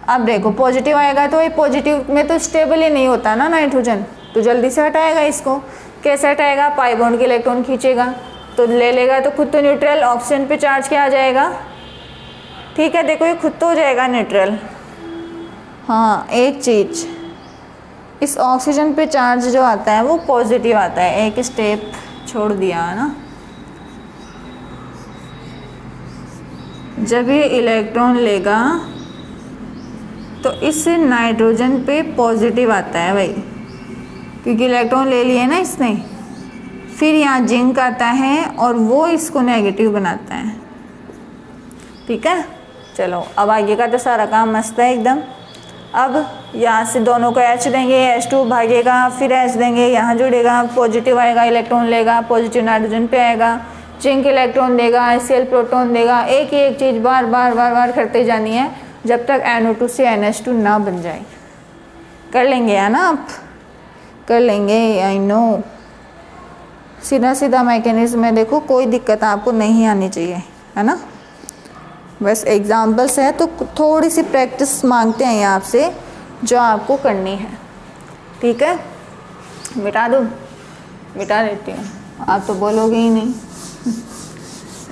अब देखो पॉजिटिव आएगा तो ये पॉजिटिव में तो स्टेबल ही नहीं होता ना नाइट्रोजन, तो जल्दी से हटाएगा इसको। कैसे हटाएगा? पाई बॉन्ड के इलेक्ट्रॉन खींचेगा, तो ले लेगा तो खुद तो न्यूट्रल, ऑक्सीजन पे चार्ज क्या आ जाएगा? ठीक है, देखो ये खुद तो हो जाएगा न्यूट्रल। हाँ, एक चीज़, इस ऑक्सीजन पे चार्ज जो आता है वो पॉजिटिव आता है, एक स्टेप छोड़ दिया है ना। जब ये इलेक्ट्रॉन लेगा तो इस नाइट्रोजन पे पॉजिटिव आता है भाई, क्योंकि इलेक्ट्रॉन ले लिए ना इसने। फिर यहाँ जिंक आता है और वो इसको नेगेटिव बनाता है। ठीक है, चलो अब आगे का तो सारा काम मस्त है एकदम। अब यहाँ से दोनों को H देंगे, H2 भागेगा, फिर H देंगे, यहाँ जुड़ेगा, पॉजिटिव आएगा, इलेक्ट्रॉन लेगा, पॉजिटिव नाइट्रोजन पे आएगा, जिंक इलेक्ट्रॉन देगा, HCl प्रोटॉन देगा। एक ही एक चीज़ बार बार करते जानी है जब तक NO2 से NH2 ना बन जाए। कर लेंगे है ना आप? कर लेंगे, आई नो। सीधा सीधा मैकेनिज्म है, देखो कोई दिक्कत आपको नहीं आनी चाहिए, है ना। बस एग्जाम्पल्स है, तो थोड़ी सी प्रैक्टिस मांगते हैं ये आपसे जो आपको करनी है। ठीक है, मिटा दूँ? मिटा देती हूँ, आप तो बोलोगे ही नहीं।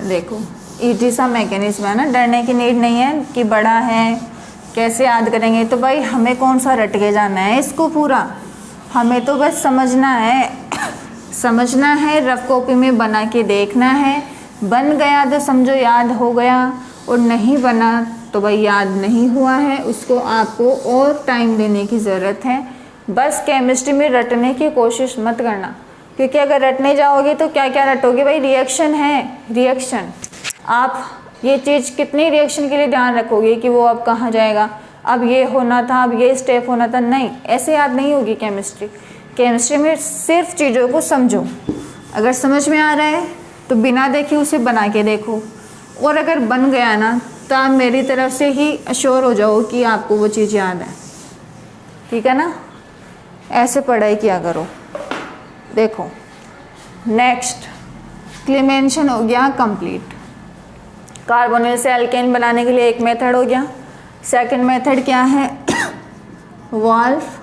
देखो ईजी सा मैकेनिज्म है ना, डरने की नीड नहीं है कि बड़ा है कैसे याद करेंगे। तो भाई हमें कौन सा रट के जाना है इसको पूरा, हमें तो बस समझना है, समझना है, रफ कॉपी में बना के देखना है। बन गया तो समझो याद हो गया, और नहीं बना तो भाई याद नहीं हुआ है, उसको आपको और टाइम देने की ज़रूरत है। बस केमिस्ट्री में रटने की कोशिश मत करना, क्योंकि अगर रटने जाओगे तो क्या क्या रटोगे भाई, रिएक्शन है, रिएक्शन। आप ये चीज़ कितनी रिएक्शन के लिए ध्यान रखोगे कि वो अब कहाँ जाएगा, अब ये होना था, अब ये स्टेप होना था, नहीं, ऐसे याद नहीं होगी केमिस्ट्री। केमिस्ट्री में सिर्फ चीज़ों को समझो, अगर समझ में आ रहा है तो बिना देखे उसे बना के देखो, और अगर बन गया ना तो आप मेरी तरफ से ही अश्योर हो जाओ कि आपको वो चीज़ याद है। ठीक है ना, ऐसे पढ़ाई किया करो। देखो नेक्स्ट, क्लेमेंशन हो गया कंप्लीट। कार्बोनिल से एल्केन बनाने के लिए एक मेथड हो गया। सेकंड मेथड क्या है, Wolff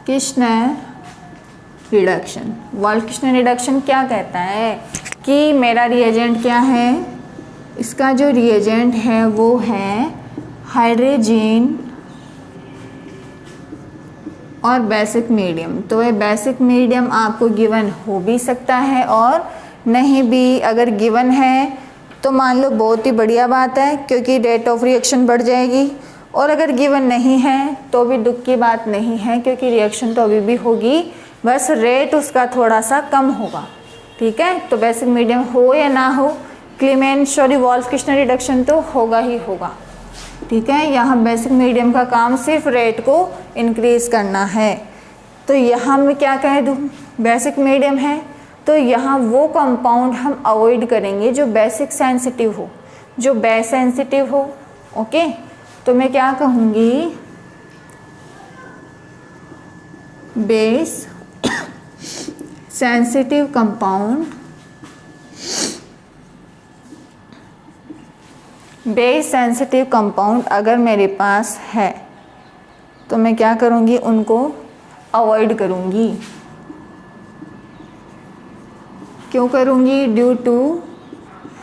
Kishner reduction. Wolff Kishner reduction क्या कहता है कि मेरा रिएजेंट क्या है, इसका जो रिएजेंट है वो है हाइड्रोजन और बेसिक मीडियम। तो ये बेसिक मीडियम आपको गिवन हो भी सकता है और नहीं भी। अगर गिवन है तो मान लो बहुत ही बढ़िया बात है, क्योंकि रेट ऑफ रिएक्शन बढ़ जाएगी, और अगर गिवन नहीं है तो भी दुख की बात नहीं है, क्योंकि रिएक्शन तो अभी भी होगी, बस रेट उसका थोड़ा सा कम होगा। ठीक है, तो बेसिक मीडियम हो या ना हो, वॉल्फ किश्नर रिडक्शन तो होगा ही होगा। ठीक है, यहाँ बेसिक मीडियम का काम सिर्फ रेट को इंक्रीज करना है। तो यहाँ मैं क्या कह दूँ, बेसिक मीडियम है तो यहाँ वो कंपाउंड हम अवॉइड करेंगे जो बेसिक सेंसिटिव हो, जो बेस सेंसिटिव हो। ओके, तो मैं क्या कहूँगी, base sensitive compound, base sensitive compound अगर मेरे पास है तो मैं क्या करूँगी, उनको अवॉइड करूँगी। क्यों करूँगी, ड्यू टू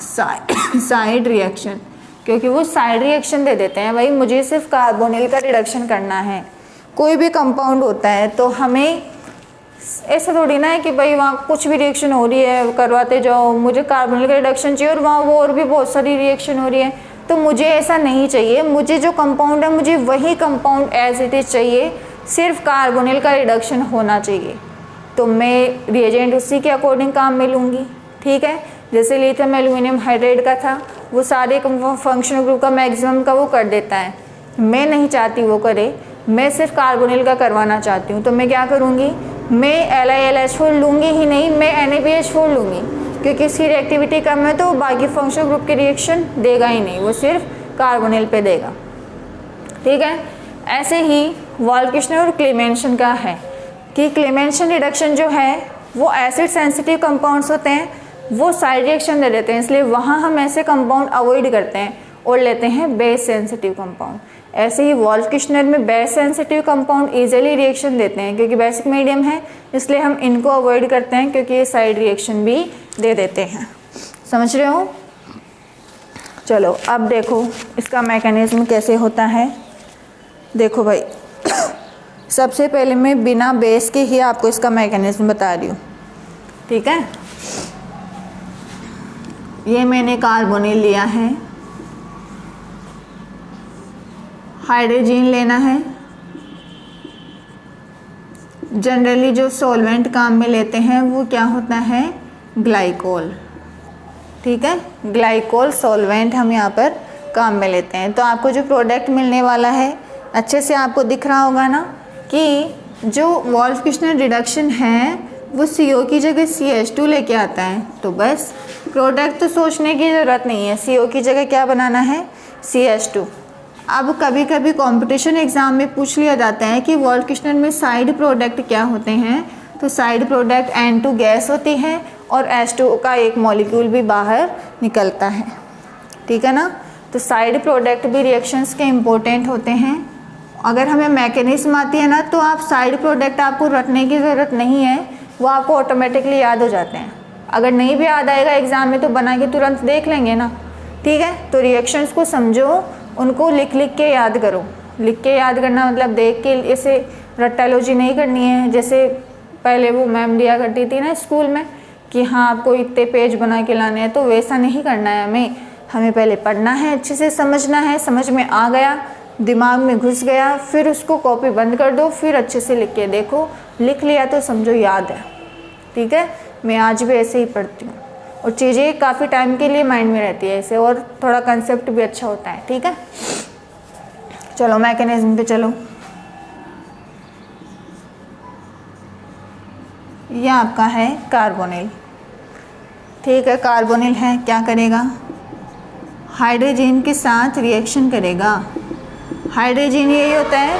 साइड रिएक्शन, क्योंकि वो साइड रिएक्शन दे देते हैं। भाई मुझे सिर्फ कार्बोनिल का रिडक्शन करना है, कोई भी कंपाउंड होता है तो हमें ऐसा थोड़ी ना है कि भाई वहाँ कुछ भी रिएक्शन हो रही है करवाते जाओ, मुझे कार्बोनिल का रिडक्शन चाहिए और वहाँ वो और भी बहुत सारी रिएक्शन हो रही है, तो मुझे ऐसा नहीं चाहिए। मुझे जो कंपाउंड है मुझे वही कंपाउंड एज इट इज़ चाहिए, सिर्फ कार्बोनिल का रिडक्शन होना चाहिए। तो मैं रिएजेंट उसी के अकॉर्डिंग काम में लूँगी। ठीक है, जैसे लिथियम एल्यूमिनियम हाइड्राइड का था, वो सारे फंक्शनल ग्रुप का मैक्सिमम का वो कर देता है, मैं नहीं चाहती वो करे, मैं सिर्फ कार्बोनिल का करवाना चाहती हूँ। तो मैं क्या करूँगी, मैं LiLH4 लूँगी ही नहीं, मैं NaBH4 लूँगी, क्योंकि इसकी रिएक्टिविटी कम है तो बाकी फंक्शनल ग्रुप के रिएक्शन देगा ही नहीं, वो सिर्फ कार्बोनिल पे देगा। ठीक है, ऐसे ही वॉल्फ किश्नर और क्लेमेंशन का है कि क्लेमेंशन रिडक्शन जो है वो एसिड सेंसिटिव कंपाउंड्स होते हैं, वो साइड रिएक्शन दे देते हैं, इसलिए वहाँ हम ऐसे कंपाउंड अवॉइड करते हैं और लेते हैं बेस सेंसिटिव कंपाउंड। ऐसे ही वॉल्फ किश्नर में base sensitive compound easily reaction देते हैं, क्योंकि बेसिक मीडियम है इसलिए हम इनको अवॉइड करते हैं, क्योंकि ये साइड रिएक्शन भी दे देते हैं। समझ रहे हो? चलो अब देखो इसका मैकेनिज्म कैसे होता है। देखो भाई सबसे पहले मैं बिना बेस के ही आपको इसका मैकेनिज्म बता रही हूँ। ठीक है, ये मैंने कार्बोनिल लिया है, हाइड्रोजन लेना है। जनरली जो सॉल्वेंट काम में लेते हैं वो क्या होता है, ग्लाइकोल। ठीक है, ग्लाइकोल सॉल्वेंट हम यहाँ पर काम में लेते हैं। तो आपको जो प्रोडक्ट मिलने वाला है अच्छे से आपको दिख रहा होगा ना कि जो वॉल्फ किश्नर रिडक्शन है वो CO की जगह CH2 लेके आता है। तो बस प्रोडक्ट तो सोचने की ज़रूरत नहीं है, CO की जगह क्या बनाना है, CH2। अब कभी कभी कंपटीशन एग्ज़ाम में पूछ लिया जाता है कि वॉल्फ किश्नर में साइड प्रोडक्ट क्या होते हैं। तो साइड प्रोडक्ट N2 गैस होती है और H2 का एक मॉलिक्यूल भी बाहर निकलता है। ठीक है ना। तो साइड प्रोडक्ट भी रिएक्शंस के इम्पोर्टेंट होते हैं। अगर हमें मैकेनिज्म आती है ना तो आप साइड प्रोडक्ट आपको रटने की ज़रूरत नहीं है, वो आपको ऑटोमेटिकली याद हो जाते हैं। अगर नहीं भी याद आएगा एग्ज़ाम में तो बना के तुरंत देख लेंगे ना, ठीक है। तो रिएक्शंस को समझो, उनको लिख लिख के याद करो। लिख के याद करना मतलब देख के ऐसे रट्टालोजी नहीं करनी है, जैसे पहले वो मैम दिया करती थी ना स्कूल में कि हाँ आपको इतने पेज बना के लाने हैं, तो वैसा नहीं करना है हमें पहले पढ़ना है, अच्छे से समझना है, समझ में आ गया, दिमाग में घुस गया, फिर उसको कॉपी बंद कर दो, फिर अच्छे से लिख के देखो। लिख लिया तो समझो याद है, ठीक है। मैं आज भी ऐसे ही पढ़ती हूँ और चीज़ें काफ़ी टाइम के लिए माइंड में रहती है ऐसे, और थोड़ा कंसेप्ट भी अच्छा होता है, ठीक है। चलो मैकेनिज्म पे चलो। ये आपका है कार्बोनिल, ठीक है। कार्बोनिल है, क्या करेगा, हाइड्रोजन के साथ रिएक्शन करेगा। हाइड्रोजन यही होता है,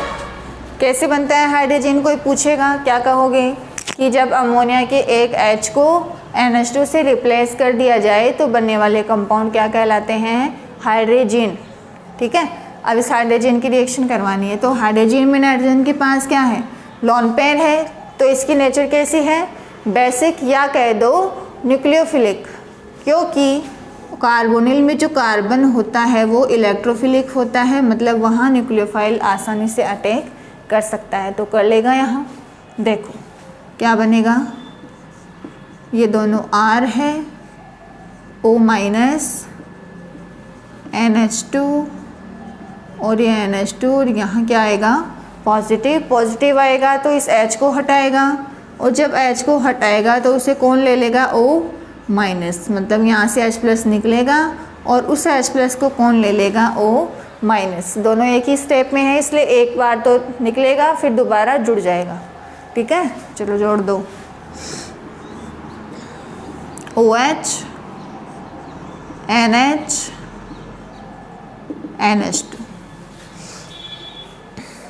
कैसे बनता है हाइड्रोजन, कोई पूछेगा क्या कहोगे कि जब अमोनिया के एक H को NH2 से रिप्लेस कर दिया जाए तो बनने वाले कंपाउंड क्या कहलाते हैं, हाइड्रोजन, ठीक है। अब इस हाइड्रोजन की रिएक्शन करवानी है, तो हाइड्रोजन में नाइट्रोजन के पास क्या है, लोन पेयर है, तो इसकी नेचर कैसी है, बेसिक, या कह दो न्यूक्लियोफिलिक, क्योंकि कार्बोनिल में जो कार्बन होता है वो इलेक्ट्रोफिलिक होता है, मतलब वहाँ न्यूक्लियोफाइल आसानी से अटैक कर सकता है, तो कर लेगा। यहाँ देखो क्या बनेगा, ये दोनों R है, O माइनस NH2 और ये NH2, और यहाँ क्या आएगा, पॉजिटिव। पॉजिटिव आएगा तो इस H को हटाएगा, और जब H को हटाएगा तो उसे कौन ले लेगा, O माइनस, मतलब यहाँ से H प्लस निकलेगा और उस H प्लस को कौन ले लेगा, O माइनस। दोनों एक ही स्टेप में है, इसलिए एक बार तो निकलेगा फिर दोबारा जुड़ जाएगा, ठीक है। चलो जोड़ दो, OH NH NH2।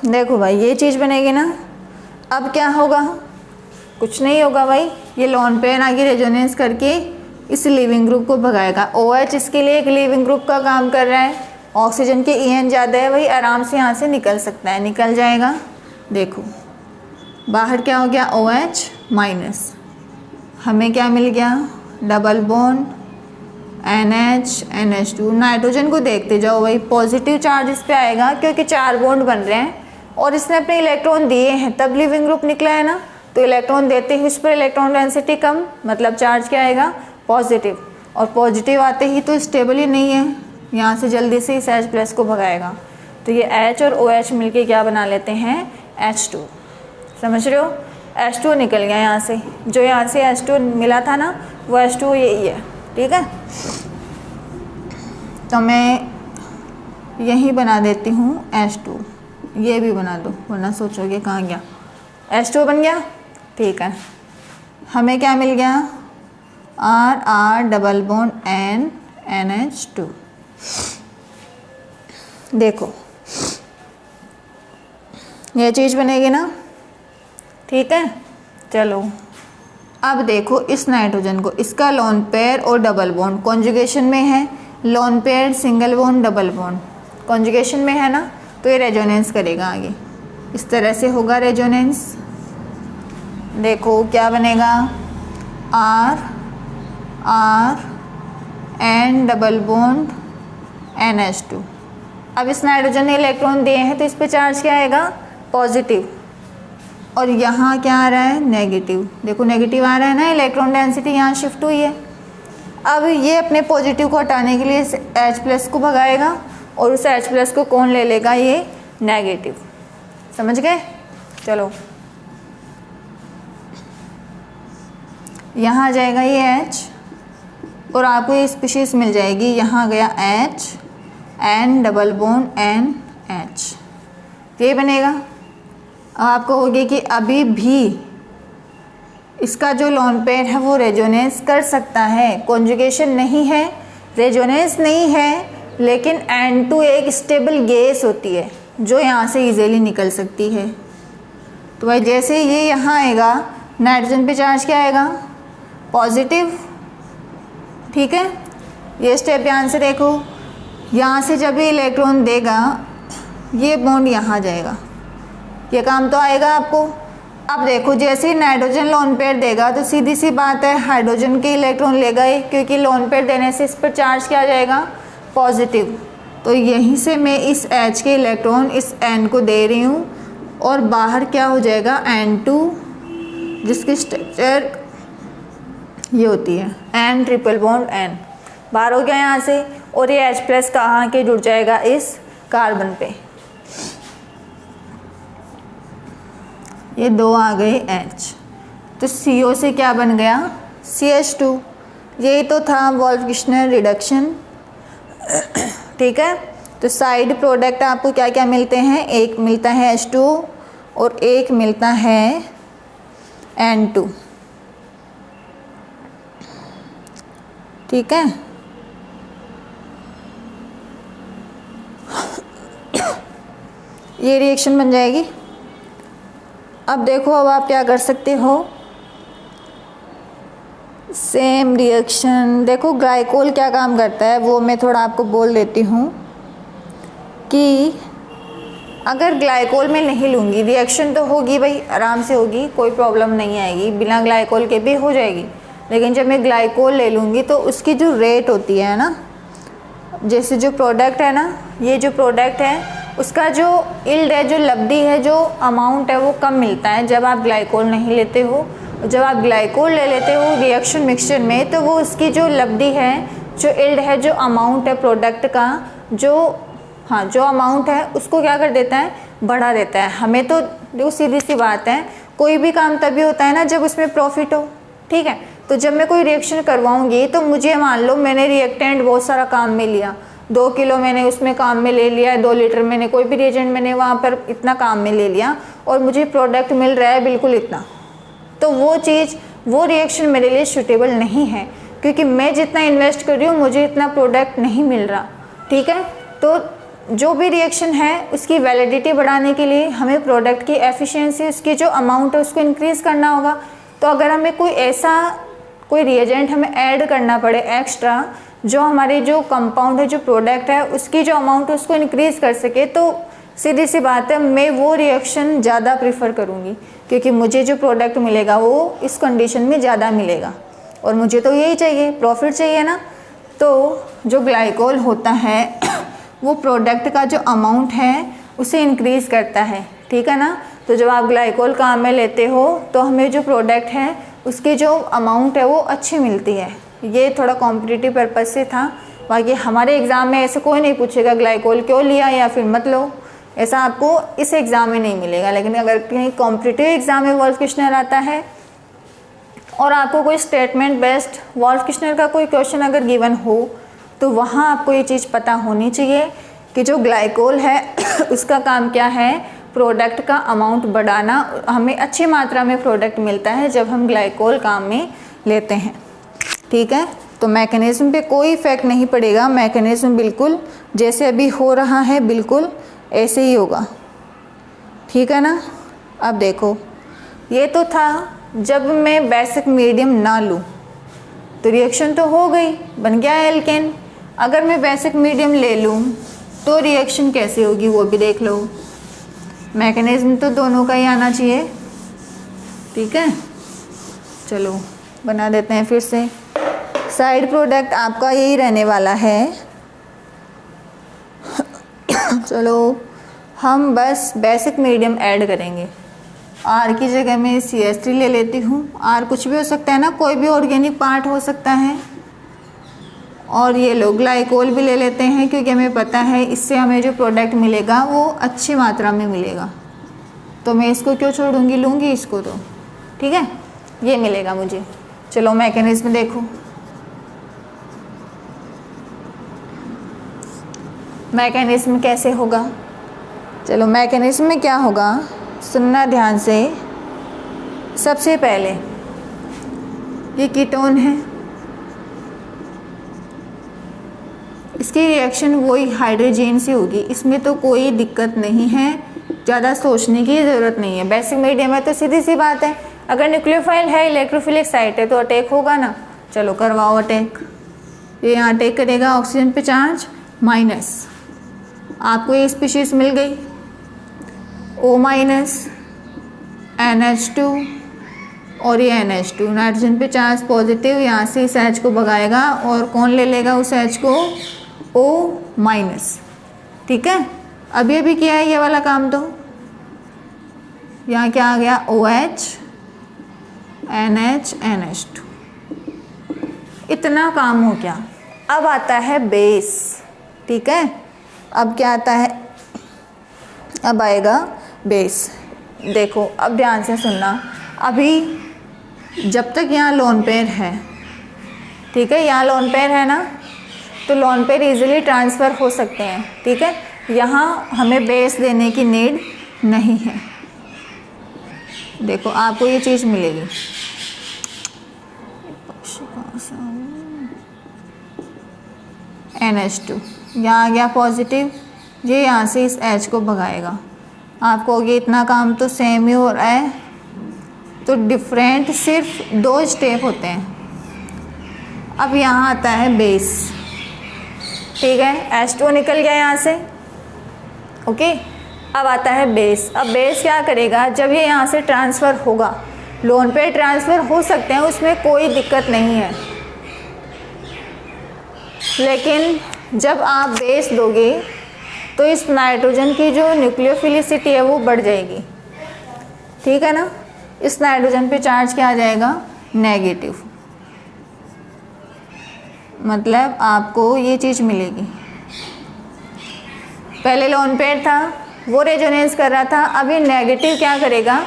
देखो भाई ये चीज़ बनेगी ना। अब क्या होगा, कुछ नहीं होगा भाई, ये लोन पेयर आगे रेजोनेंस करके इस लीविंग ग्रुप को भगाएगा। OH इसके लिए एक लीविंग ग्रुप का काम कर रहा है, ऑक्सीजन के EN ज़्यादा है, वही आराम से यहाँ से निकल सकता है, निकल जाएगा। देखो बाहर क्या हो गया, OH माइनस, हमें क्या मिल गया, double bond NH NH2। Nitrogen को देखते जाओ भाई, पॉजिटिव चार्ज इस पे आएगा क्योंकि 4 बॉन्ड बन रहे हैं और इसने अपने इलेक्ट्रॉन दिए हैं, तब लिविंग ग्रुप निकला है ना। तो इलेक्ट्रॉन देते ही उस पर इलेक्ट्रॉन डेंसिटी कम, मतलब चार्ज क्या आएगा, पॉजिटिव, और पॉजिटिव आते ही तो स्टेबल ही नहीं है, यहाँ से जल्दी से इस H प्लस को भगाएगा। तो ये H और OH मिलके क्या बना लेते हैं, H2। समझ रहे हो, H2 निकल गया यहाँ से, जो यहाँ से H2 मिला था ना वो H2 यही है, ठीक है। तो मैं यही बना देती हूँ H2, ये भी बना दो वरना सोचोगे कहाँ गया। H2 बन गया, ठीक है। हमें क्या मिल गया, R double bond N NH2। देखो ये चीज़ बनेगी ना, ठीक है। चलो अब देखो इस नाइट्रोजन को, इसका लोन पेयर और डबल बॉन्ड कॉन्जुगेशन में है, lone pair single bond double bond conjugation में है ना, तो ये रेजोनेंस करेगा आगे, इस तरह से होगा रेजोनेंस। देखो क्या बनेगा, R N double bond NH2। अब इस नाइट्रोजन ने इलेक्ट्रॉन दिए हैं तो इस पे चार्ज क्या आएगा, पॉजिटिव, और यहाँ क्या आ रहा है, नेगेटिव। देखो नेगेटिव आ रहा है ना, इलेक्ट्रॉन डेंसिटी यहाँ शिफ्ट हुई है। अब ये अपने पॉजिटिव को हटाने के लिए H प्लस को भगाएगा और उस H प्लस को कौन ले लेगा, ये नेगेटिव। समझ गए। चलो यहाँ आ जाएगा ये H और आपको ये स्पीशीज मिल जाएगी, यहाँ गया H N double bond N H, ये बनेगा। अब आपको होगी कि अभी भी इसका जो लोन पेयर है वो रेजोनेंस कर सकता है, कॉन्जुगेशन नहीं है, रेजोनेंस नहीं है, लेकिन N2 एक स्टेबल गैस होती है जो यहाँ से इजीली निकल सकती है। तो भाई जैसे ये यहाँ आएगा, नाइट्रोजन पे चार्ज क्या आएगा, पॉजिटिव, ठीक है। ये स्टेप ध्यान से देखो, यहाँ से जब ये इलेक्ट्रॉन देगा ये बॉन्ड यहाँ जाएगा, ये काम तो आएगा आपको। अब देखो जैसे ही नाइट्रोजन लोन पेयर देगा तो सीधी सी बात है हाइड्रोजन के इलेक्ट्रॉन लेगा ही, क्योंकि लोन पेयर देने से इस पर चार्ज क्या आ जाएगा, पॉजिटिव। तो यहीं से मैं इस H के इलेक्ट्रॉन इस N को दे रही हूँ और बाहर क्या हो जाएगा N2, जिसकी स्ट्रक्चर ये होती है N ट्रिपल बॉन्ड N, बाहर हो गया यहाँ से। और ये H प्लस कहाँ के जुड़ जाएगा, इस कार्बन पे। ये दो आ गए H, तो CO से क्या बन गया, CH2। यही तो था वोल्फ-किश्नर रिडक्शन, ठीक है। तो साइड प्रोडक्ट आपको क्या क्या मिलते हैं, एक मिलता है H2 और एक मिलता है N2, ठीक है। ये रिएक्शन बन जाएगी। अब देखो अब आप क्या कर सकते हो, सेम रिएक्शन। देखो ग्लाइकोल क्या काम करता है वो मैं थोड़ा आपको बोल देती हूँ कि अगर ग्लाइकोल में नहीं लूँगी, रिएक्शन तो होगी भाई, आराम से होगी, कोई प्रॉब्लम नहीं आएगी, बिना ग्लाइकोल के भी हो जाएगी। लेकिन जब मैं ग्लाइकोल ले लूँगी तो उसकी जो रेट होती है ना, जैसे जो प्रोडक्ट है ना, ये जो प्रोडक्ट है उसका जो इल्ड है, जो लब्धी है, जो अमाउंट है वो कम मिलता है जब आप ग्लाइकोल नहीं लेते हो। जब आप ग्लाइकोल ले लेते हो रिएक्शन मिक्सचर में तो वो उसकी जो लब्धी है, जो इल्ड है, जो अमाउंट है प्रोडक्ट का, जो अमाउंट है उसको क्या कर देता है, बढ़ा देता है। हमें तो देखो सीधी सी बात है, कोई भी काम तभी होता है ना जब उसमें प्रॉफिट हो, ठीक है। तो जब मैं कोई रिएक्शन करवाऊंगी तो मुझे मान लो मैंने रिएक्टेंट बहुत सारा काम में लिया, 2 किलो मैंने उसमें काम में ले लिया, 2 लीटर मैंने कोई भी रिएजेंट मैंने वहाँ पर इतना काम में ले लिया और मुझे प्रोडक्ट मिल रहा है बिल्कुल इतना, तो वो चीज़, वो रिएक्शन मेरे लिए सूटेबल नहीं है, क्योंकि मैं जितना इन्वेस्ट कर रही हूँ मुझे इतना प्रोडक्ट नहीं मिल रहा, ठीक है। तो जो भी रिएक्शन है उसकी वैलिडिटी बढ़ाने के लिए हमें प्रोडक्ट की एफिशिएंसी, उसकी जो अमाउंट है उसको इंक्रीज़ करना होगा। तो अगर हमें कोई रिएजेंट हमें ऐड करना पड़े एक्स्ट्रा, जो हमारे जो कंपाउंड है, जो प्रोडक्ट है उसकी जो अमाउंट है उसको इंक्रीज़ कर सके, तो सीधी सी बात है मैं वो रिएक्शन ज़्यादा प्रीफर करूँगी, क्योंकि मुझे जो प्रोडक्ट मिलेगा वो इस कंडीशन में ज़्यादा मिलेगा और मुझे तो यही चाहिए, प्रॉफिट चाहिए ना। तो जो ग्लाइकोल होता है वो प्रोडक्ट का जो अमाउंट है उसे इंक्रीज़ करता है, ठीक है ना। तो जब आप ग्लाइकोल काम में लेते हो तो हमें जो प्रोडक्ट है उसकी जो अमाउंट है वो अच्छी मिलती है। ये थोड़ा कॉम्पिटिटिव पर्पज़ से था, बाकी हमारे एग्ज़ाम में ऐसे कोई नहीं पूछेगा ग्लाइकोल क्यों लिया या फिर मत लो, ऐसा आपको इस एग्ज़ाम में नहीं मिलेगा। लेकिन अगर कहीं कॉम्पिटिटिव एग्ज़ाम में वोल्फ-किश्नर आता है और आपको कोई स्टेटमेंट बेस्ड वोल्फ-किश्नर का कोई क्वेश्चन अगर गिवन हो तो वहाँ आपको ये चीज़ पता होनी चाहिए कि जो ग्लाइकोल है उसका काम क्या है, प्रोडक्ट का अमाउंट बढ़ाना। हमें अच्छी मात्रा में प्रोडक्ट मिलता है जब हम ग्लाइकोल काम में लेते हैं, ठीक है। तो मैकेनिज़्म पे कोई इफेक्ट नहीं पड़ेगा, मैकेनिज़्म बिल्कुल जैसे अभी हो रहा है बिल्कुल ऐसे ही होगा, ठीक है ना। अब देखो ये तो था जब मैं बेसिक मीडियम ना लूँ तो रिएक्शन तो हो गई, बन गया एल्केन। अगर मैं बेसिक मीडियम ले लूँ तो रिएक्शन कैसे होगी वो भी देख लो। मैकेनिज़्म तो दोनों का ही आना चाहिए, ठीक है। चलो बना देते हैं फिर से। साइड प्रोडक्ट आपका यही रहने वाला है। चलो हम बस बेसिक मीडियम ऐड करेंगे। R की जगह मैं CH3 ले लेती हूँ। R कुछ भी हो सकता है ना, कोई भी ऑर्गेनिक पार्ट हो सकता है। और ये लो ग्लाइकोल भी ले लेते हैं, क्योंकि हमें पता है इससे हमें जो प्रोडक्ट मिलेगा वो अच्छी मात्रा में मिलेगा। तो मैं इसको क्यों छोड़ूंगी, लूँगी इसको तो, ठीक है, ये मिलेगा मुझे। चलो मैकेनिज्म देखो। मैकेनिज्म कैसे होगा, चलो मैकेनिज्म में क्या होगा सुनना ध्यान से। सबसे पहले ये कीटोन है, इसकी रिएक्शन वही हाइड्रोजन से होगी, इसमें तो कोई दिक्कत नहीं है, ज़्यादा सोचने की ज़रूरत नहीं है। बेसिक मीडियम है तो सीधी सी बात है, अगर न्यूक्लियोफाइल है, इलेक्ट्रोफिलिक साइट है तो अटैक होगा ना। चलो करवाओ अटैक। ये यहाँ अटैक करेगा, ऑक्सीजन पे चार्ज माइनस, आपको ये स्पीशीज मिल गई O माइनस NH2 और ये NH2, नाइट्रोजन पे चार्ज पॉजिटिव, यहाँ से इस H को भगाएगा और कौन ले लेगा उस H को, O माइनस। ठीक है, अभी अभी किया है ये वाला काम, तो यहाँ क्या आ गया, OH NH NH2, इतना काम हो गया। अब आता है बेस। ठीक है, अब क्या आता है, अब आएगा बेस। देखो अब ध्यान से सुनना, अभी जब तक यहाँ लोन पेयर है, ठीक है, यहाँ लोन पेयर है ना, तो लोन पेयर इजीली ट्रांसफ़र हो सकते हैं। ठीक है, यहाँ हमें बेस देने की नीड नहीं है। देखो आपको ये चीज़ मिलेगी, NH2 यहाँ आ गया पॉजिटिव, ये यहाँ से इस H को भगाएगा। आपको ये इतना काम तो सेम ही हो रहा है, तो डिफरेंट सिर्फ 2 स्टेप होते हैं। अब यहाँ आता है बेस। ठीक है, H2 निकल गया यहाँ से, ओके। अब आता है बेस। अब बेस क्या करेगा, जब ये यहाँ से ट्रांसफ़र होगा, लोन पे ट्रांसफ़र हो सकते हैं, उसमें कोई दिक्कत नहीं है, लेकिन जब आप बेस दोगे तो इस नाइट्रोजन की जो न्यूक्लियोफिलिसिटी है वो बढ़ जाएगी। ठीक है ना, इस नाइट्रोजन पे चार्ज क्या आ जाएगा, नेगेटिव, मतलब आपको ये चीज़ मिलेगी। पहले लोन पेयर था, वो रेजोनेंस कर रहा था, अभी नेगेटिव क्या करेगा,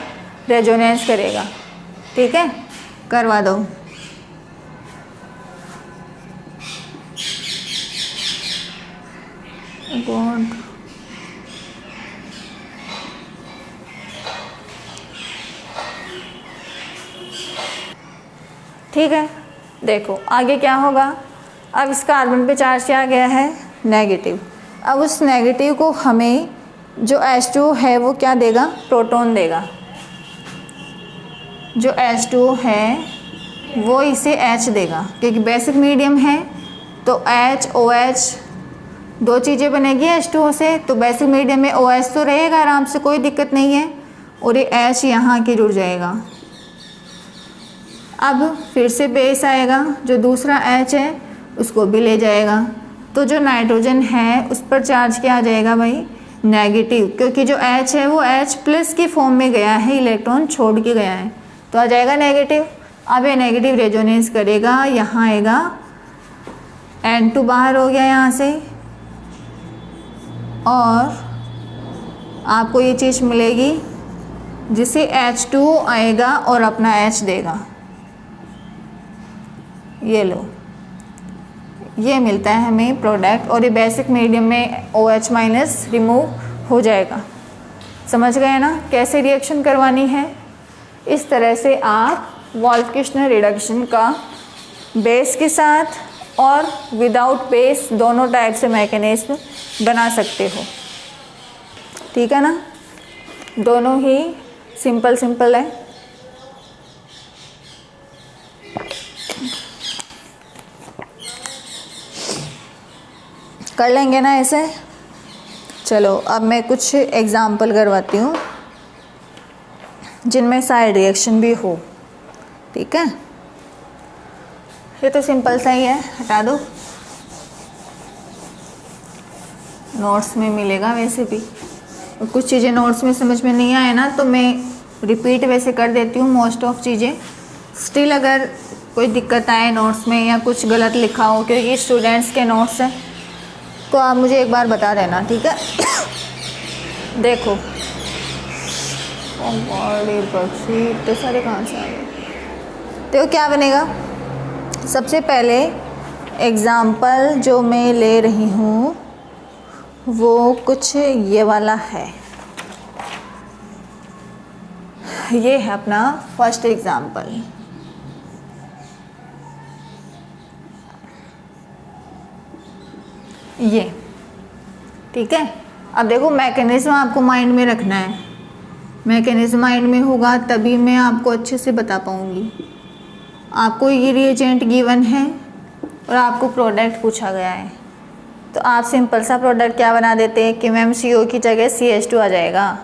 रेजोनेंस करेगा। ठीक है, करवा दो। गॉड, ठीक है, देखो आगे क्या होगा। अब इस कार्बन पे चार्ज किया गया है नेगेटिव। अब उस नेगेटिव को हमें जो H2 है वो क्या देगा, प्रोटॉन देगा। जो H2 है वो इसे H देगा, क्योंकि बेसिक मीडियम है तो H OH 2 चीज़ें बनेगी H2O से, तो बेसिक मीडियम में OH तो रहेगा आराम से, कोई दिक्कत नहीं है, और ये H यहाँ के जुड़ जाएगा। अब फिर से बेस आएगा, जो दूसरा H है उसको भी ले जाएगा, तो जो नाइट्रोजन है उस पर चार्ज क्या आ जाएगा भाई, नेगेटिव, क्योंकि जो H है वो H प्लस की फॉर्म में गया है, इलेक्ट्रॉन छोड़ के गया है, तो आ जाएगा नेगेटिव। अब ये नेगेटिव रेजोनेंस करेगा, यहाँ आएगा N2 बाहर हो गया यहाँ से, और आपको ये चीज़ मिलेगी जिसे H2O आएगा और अपना H देगा। ये लो, ये मिलता है हमें प्रोडक्ट, और ये बेसिक मीडियम में OH माइनस रिमूव हो जाएगा। समझ गए ना कैसे रिएक्शन करवानी है। इस तरह से आप वोल्फ-किर्चनर रिडक्शन का बेस के साथ और विदाउट बेस दोनों टाइप से मैकेनिज्म बना सकते हो। ठीक है ना, दोनों ही सिंपल है। कर लेंगे ना ऐसे। चलो अब मैं कुछ एग्जाम्पल करवाती हूँ जिनमें साइड रिएक्शन भी हो। ठीक है, ये तो सिंपल सा ही है, हटा दो, नोट्स में मिलेगा वैसे भी। और कुछ चीज़ें नोट्स में समझ में नहीं आए ना तो मैं रिपीट वैसे कर देती हूँ मोस्ट ऑफ चीज़ें। स्टिल अगर कोई दिक्कत आए नोट्स में या कुछ गलत लिखा हो, क्योंकि स्टूडेंट्स के नोट्स हैं, तो आप मुझे एक बार बता देना। ठीक है, देखो पक्षी इतने सारे कहाँ से आ गए। तो क्या बनेगा, सबसे पहले एग्ज़ाम्पल जो मैं ले रही हूँ वो कुछ ये वाला है। ये है अपना फर्स्ट एग्ज़ाम्पल। ये ठीक है। अब देखो मैकेनिज्म आपको माइंड में रखना है, मैकेनिज्म माइंड में होगा तभी मैं आपको अच्छे से बता पाऊँगी। आपको ये रिएजेंट गिवन है और आपको प्रोडक्ट पूछा गया है, तो आप सिंपल सा प्रोडक्ट क्या बना देते हैं कि मैम CO की जगह CH2 आ जाएगा।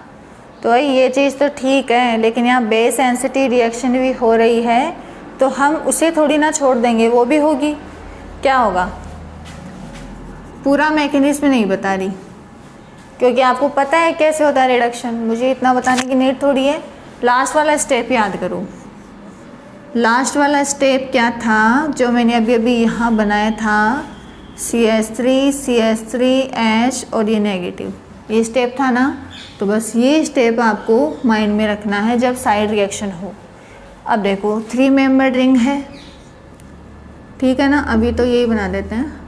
तो भाई ये चीज़ तो ठीक है, लेकिन यहाँ बेस डेंसिटी रिएक्शन भी हो रही है, तो हम उसे थोड़ी ना छोड़ देंगे, वो भी होगी। क्या होगा, पूरा मैकेनिज्म नहीं बता रही, क्योंकि आपको पता है कैसे होता है रिडक्शन, मुझे इतना बताने की नीड थोड़ी है। लास्ट वाला स्टेप याद करो। लास्ट वाला स्टेप क्या था जो मैंने अभी अभी यहाँ बनाया था, CH3H और ये नेगेटिव, ये स्टेप था ना। तो बस ये स्टेप आपको माइंड में रखना है जब साइड रिएक्शन हो। अब देखो 3 मेंबर रिंग है, ठीक है ना। अभी तो यही बना देते हैं।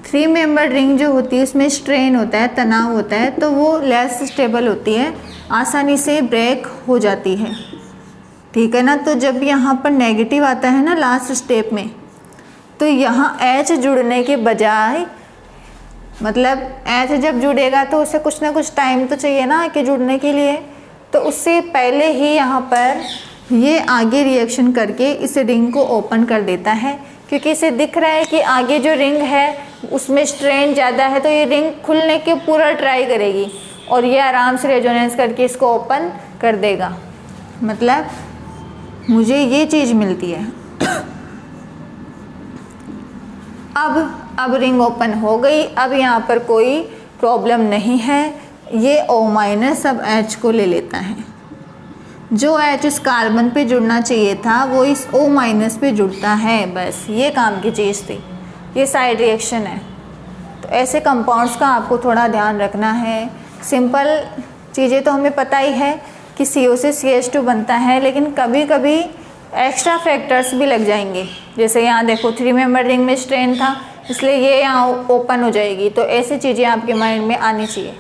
3 मेंबर रिंग जो होती है उसमें स्ट्रेन होता है, तनाव होता है, तो वो लेस स्टेबल होती है, आसानी से ब्रेक हो जाती है, ठीक है ना। तो जब यहाँ पर नेगेटिव आता है ना लास्ट स्टेप में, तो यहाँ H जुड़ने के बजाय, मतलब H जब जुड़ेगा तो उसे कुछ ना कुछ टाइम तो चाहिए ना कि जुड़ने के लिए, तो उससे पहले ही यहाँ पर ये आगे रिएक्शन करके इस रिंग को ओपन कर देता है, क्योंकि इसे दिख रहा है कि आगे जो रिंग है उसमें स्ट्रेन ज़्यादा है, तो ये रिंग खुलने के पूरा ट्राई करेगी और ये आराम से रेजोनेंस करके इसको ओपन कर देगा। मतलब मुझे ये चीज़ मिलती है। अब रिंग ओपन हो गई, अब यहाँ पर कोई प्रॉब्लम नहीं है। ये O- अब H को ले लेता है, जो H इस कार्बन पे जुड़ना चाहिए था वो इस O- पे जुड़ता है। बस ये काम की चीज़ थी, ये साइड रिएक्शन है। तो ऐसे कंपाउंड्स का आपको थोड़ा ध्यान रखना है। सिंपल चीज़ें तो हमें पता ही है कि CO से CH2 बनता है, लेकिन कभी कभी एक्स्ट्रा फैक्टर्स भी लग जाएंगे। जैसे यहाँ देखो 3 मेंबर रिंग में स्ट्रेन था, इसलिए ये यहाँ ओपन हो जाएगी। तो ऐसी चीज़ें आपके माइंड में आनी चाहिए,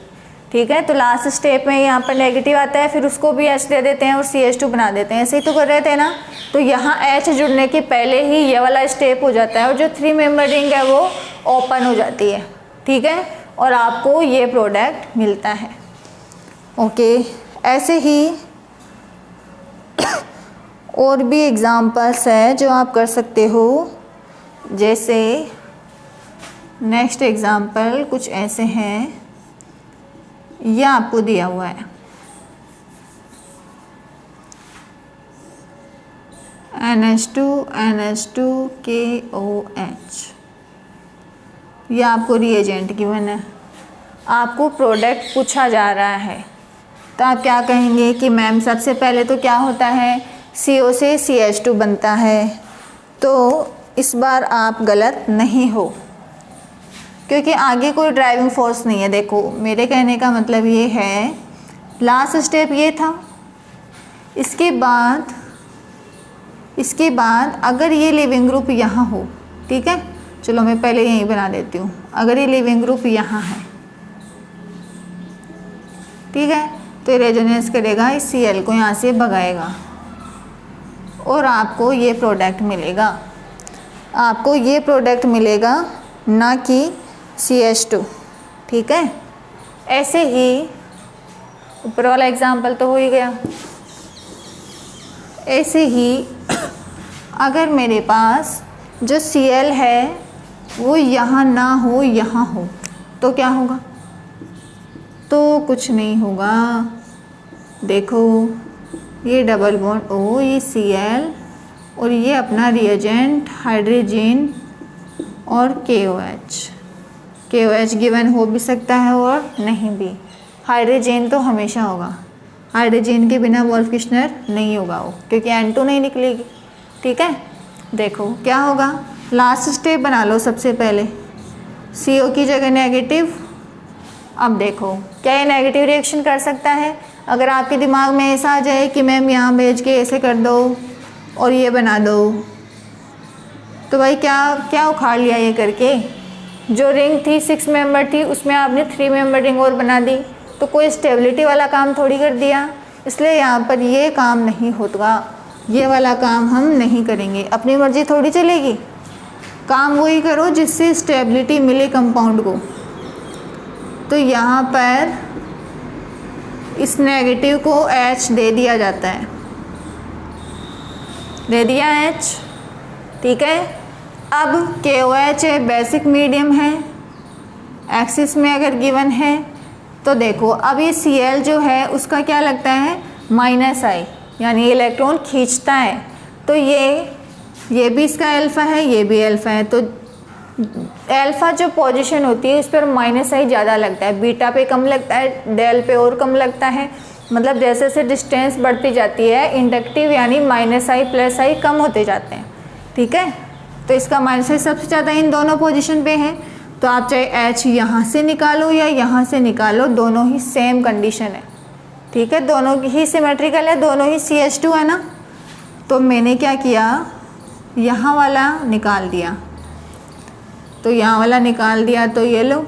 ठीक है। तो लास्ट स्टेप में यहाँ पर नेगेटिव आता है, फिर उसको भी H दे देते हैं और CH2 बना देते हैं। ऐसे ही तो कर रहे थे ना। तो यहाँ H जुड़ने के पहले ही ये वाला स्टेप हो जाता है और जो 3 मेंबर रिंग है वो ओपन हो जाती है, ठीक है, और आपको ये प्रोडक्ट मिलता है। ओके, ऐसे ही और भी एग्जाम्पल्स है जो आप कर सकते हो। जैसे नेक्स्ट एग्जाम्पल कुछ ऐसे हैं, यह आपको दिया हुआ है NH2KOH, यह आपको रिएजेंट गिवन है, आपको प्रोडक्ट पूछा जा रहा है। तो आप क्या कहेंगे कि मैम सबसे पहले तो क्या होता है, CO से CH2 बनता है। तो इस बार आप गलत नहीं हो, क्योंकि आगे कोई ड्राइविंग फोर्स नहीं है। देखो मेरे कहने का मतलब ये है, लास्ट स्टेप ये था। इसके बाद अगर ये लिविंग ग्रुप यहाँ हो, ठीक है, चलो मैं पहले यहीं बना देती हूँ। अगर ये लिविंग ग्रुप यहाँ है, ठीक है, तो ये रेजोनेंस करेगा, इस Cl को यहाँ से भगाएगा और आपको ये प्रोडक्ट मिलेगा। आपको ये प्रोडक्ट मिलेगा, ना कि CH2, ठीक है। ऐसे ही ऊपर वाला एग्जाम्पल तो हो ही गया। ऐसे ही अगर मेरे पास जो Cl है वो यहाँ ना हो, यहाँ हो, तो क्या होगा, तो कुछ नहीं होगा। देखो ये डबल बॉन्ड O, ये Cl और ये अपना रिएजेंट हाइड्रोजन और KOH गिवन हो भी सकता है और नहीं भी। हाइड्रोजन तो हमेशा होगा, हाइड्रोजन के बिना वोल्फ-किश्नर नहीं होगा वो, क्योंकि N2 नहीं निकलेगी, ठीक है। देखो क्या होगा, लास्ट स्टेप बना लो सबसे पहले, CO की जगह नेगेटिव। अब देखो क्या ये नेगेटिव रिएक्शन कर सकता है। अगर आपके दिमाग में ऐसा आ जाए कि मैम यहाँ भेज के ऐसे कर दो और ये बना दो, तो भाई क्या उखाड़ लिया ये करके। जो रिंग थी 6 मेंबर थी, उसमें आपने 3 मेंबर रिंग और बना दी, तो कोई स्टेबिलिटी वाला काम थोड़ी कर दिया। इसलिए यहाँ पर ये काम नहीं होगा, ये वाला काम हम नहीं करेंगे। अपनी मर्जी थोड़ी चलेगी, काम वही करो जिससे स्टेबिलिटी मिले कंपाउंड को। तो यहाँ पर इस नेगेटिव को H दे दिया जाता है, दे दिया H, ठीक है। अब KOH बेसिक मीडियम है, एक्सिस में अगर गिवन है तो देखो अब ये Cl जो है उसका क्या लगता है -I, यानी इलेक्ट्रॉन खींचता है। तो ये भी इसका अल्फ़ा है, ये भी अल्फ़ा है, तो अल्फ़ा जो पोजीशन होती है उस पर -I ज़्यादा लगता है, बीटा पे कम लगता है, डेल पे और कम लगता है। मतलब जैसे जैसे डिस्टेंस बढ़ती जाती है इंडक्टिव यानी -I + I कम होते जाते हैं। ठीक है, तो इसका -I सबसे ज़्यादा इन दोनों पोजीशन पे है। तो आप चाहे H यहाँ से निकालो या यहाँ से निकालो, दोनों ही सेम कंडीशन है। ठीक है, दोनों ही सिमेट्रिकल है, दोनों ही CH2 है ना। तो मैंने क्या किया, यहाँ वाला निकाल दिया, तो यहाँ वाला निकाल दिया, तो ये लो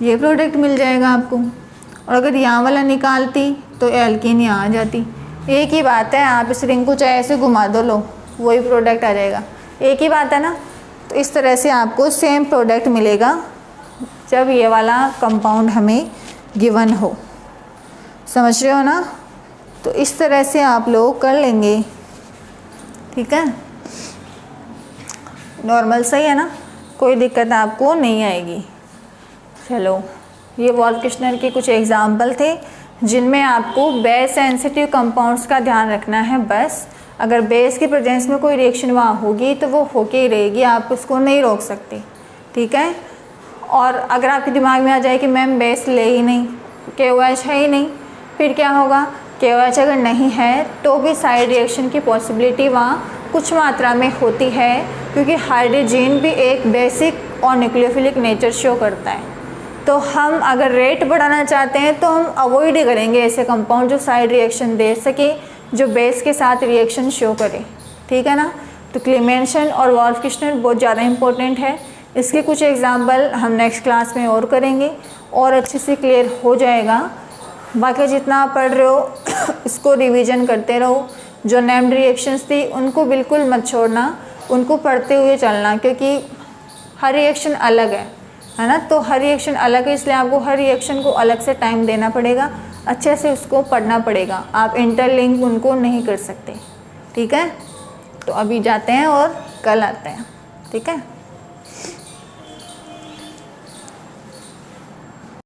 ये प्रोडक्ट मिल जाएगा आपको। और अगर यहाँ वाला निकालती तो एल्कीन यहाँ आ जाती। एक ही बात है, आप इस रिंग को चाहे ऐसे घुमा दो, लो वही प्रोडक्ट आ जाएगा, एक ही बात है ना। तो इस तरह से आपको सेम प्रोडक्ट मिलेगा जब ये वाला कंपाउंड हमें गिवन हो। समझ रहे हो ना। तो इस तरह से आप लोग कर लेंगे। ठीक है, नॉर्मल सही है ना, कोई दिक्कत आपको नहीं आएगी। चलो, ये वॉल्फ-किश्नर के कुछ एग्जाम्पल थे जिनमें आपको बेस सेंसिटिव कंपाउंड्स का ध्यान रखना है। बस अगर बेस की प्रेजेंस में कोई रिएक्शन वहाँ होगी तो वो होके ही रहेगी, आप उसको नहीं रोक सकते। ठीक है, और अगर आपके दिमाग में आ जाए कि मैम बेस ले ही नहीं, KOH है ही नहीं, फिर क्या होगा, KOH अगर नहीं है तो भी साइड रिएक्शन की पॉसिबिलिटी वहाँ कुछ मात्रा में होती है, क्योंकि हाइड्रोजन भी एक बेसिक और न्यूक्लियोफिलिक नेचर शो करता है। तो हम अगर रेट बढ़ाना चाहते हैं तो हम अवॉइड ही करेंगे ऐसे कंपाउंड जो साइड रिएक्शन दे सके, जो बेस के साथ रिएक्शन शो करे। ठीक है ना। तो क्लीमेंशन और वॉल्फ-किश्नर बहुत ज़्यादा इंपॉर्टेंट है। इसके कुछ एग्जाम्पल हम नेक्स्ट क्लास में और करेंगे और अच्छे से क्लियर हो जाएगा। बाकी जितना आप पढ़ रहे हो इसको रिवीजन करते रहो। जो नेम्ड रिएक्शंस थी उनको बिल्कुल मत छोड़ना, उनको पढ़ते हुए चलना, क्योंकि हर रिएक्शन अलग है ना। तो हर रिएक्शन अलग है, इसलिए आपको हर रिएक्शन को अलग से टाइम देना पड़ेगा, अच्छे से उसको पढ़ना पड़ेगा। आप इंटरलिंक उनको नहीं कर सकते। ठीक है, तो अभी जाते हैं और कल आते हैं। ठीक है।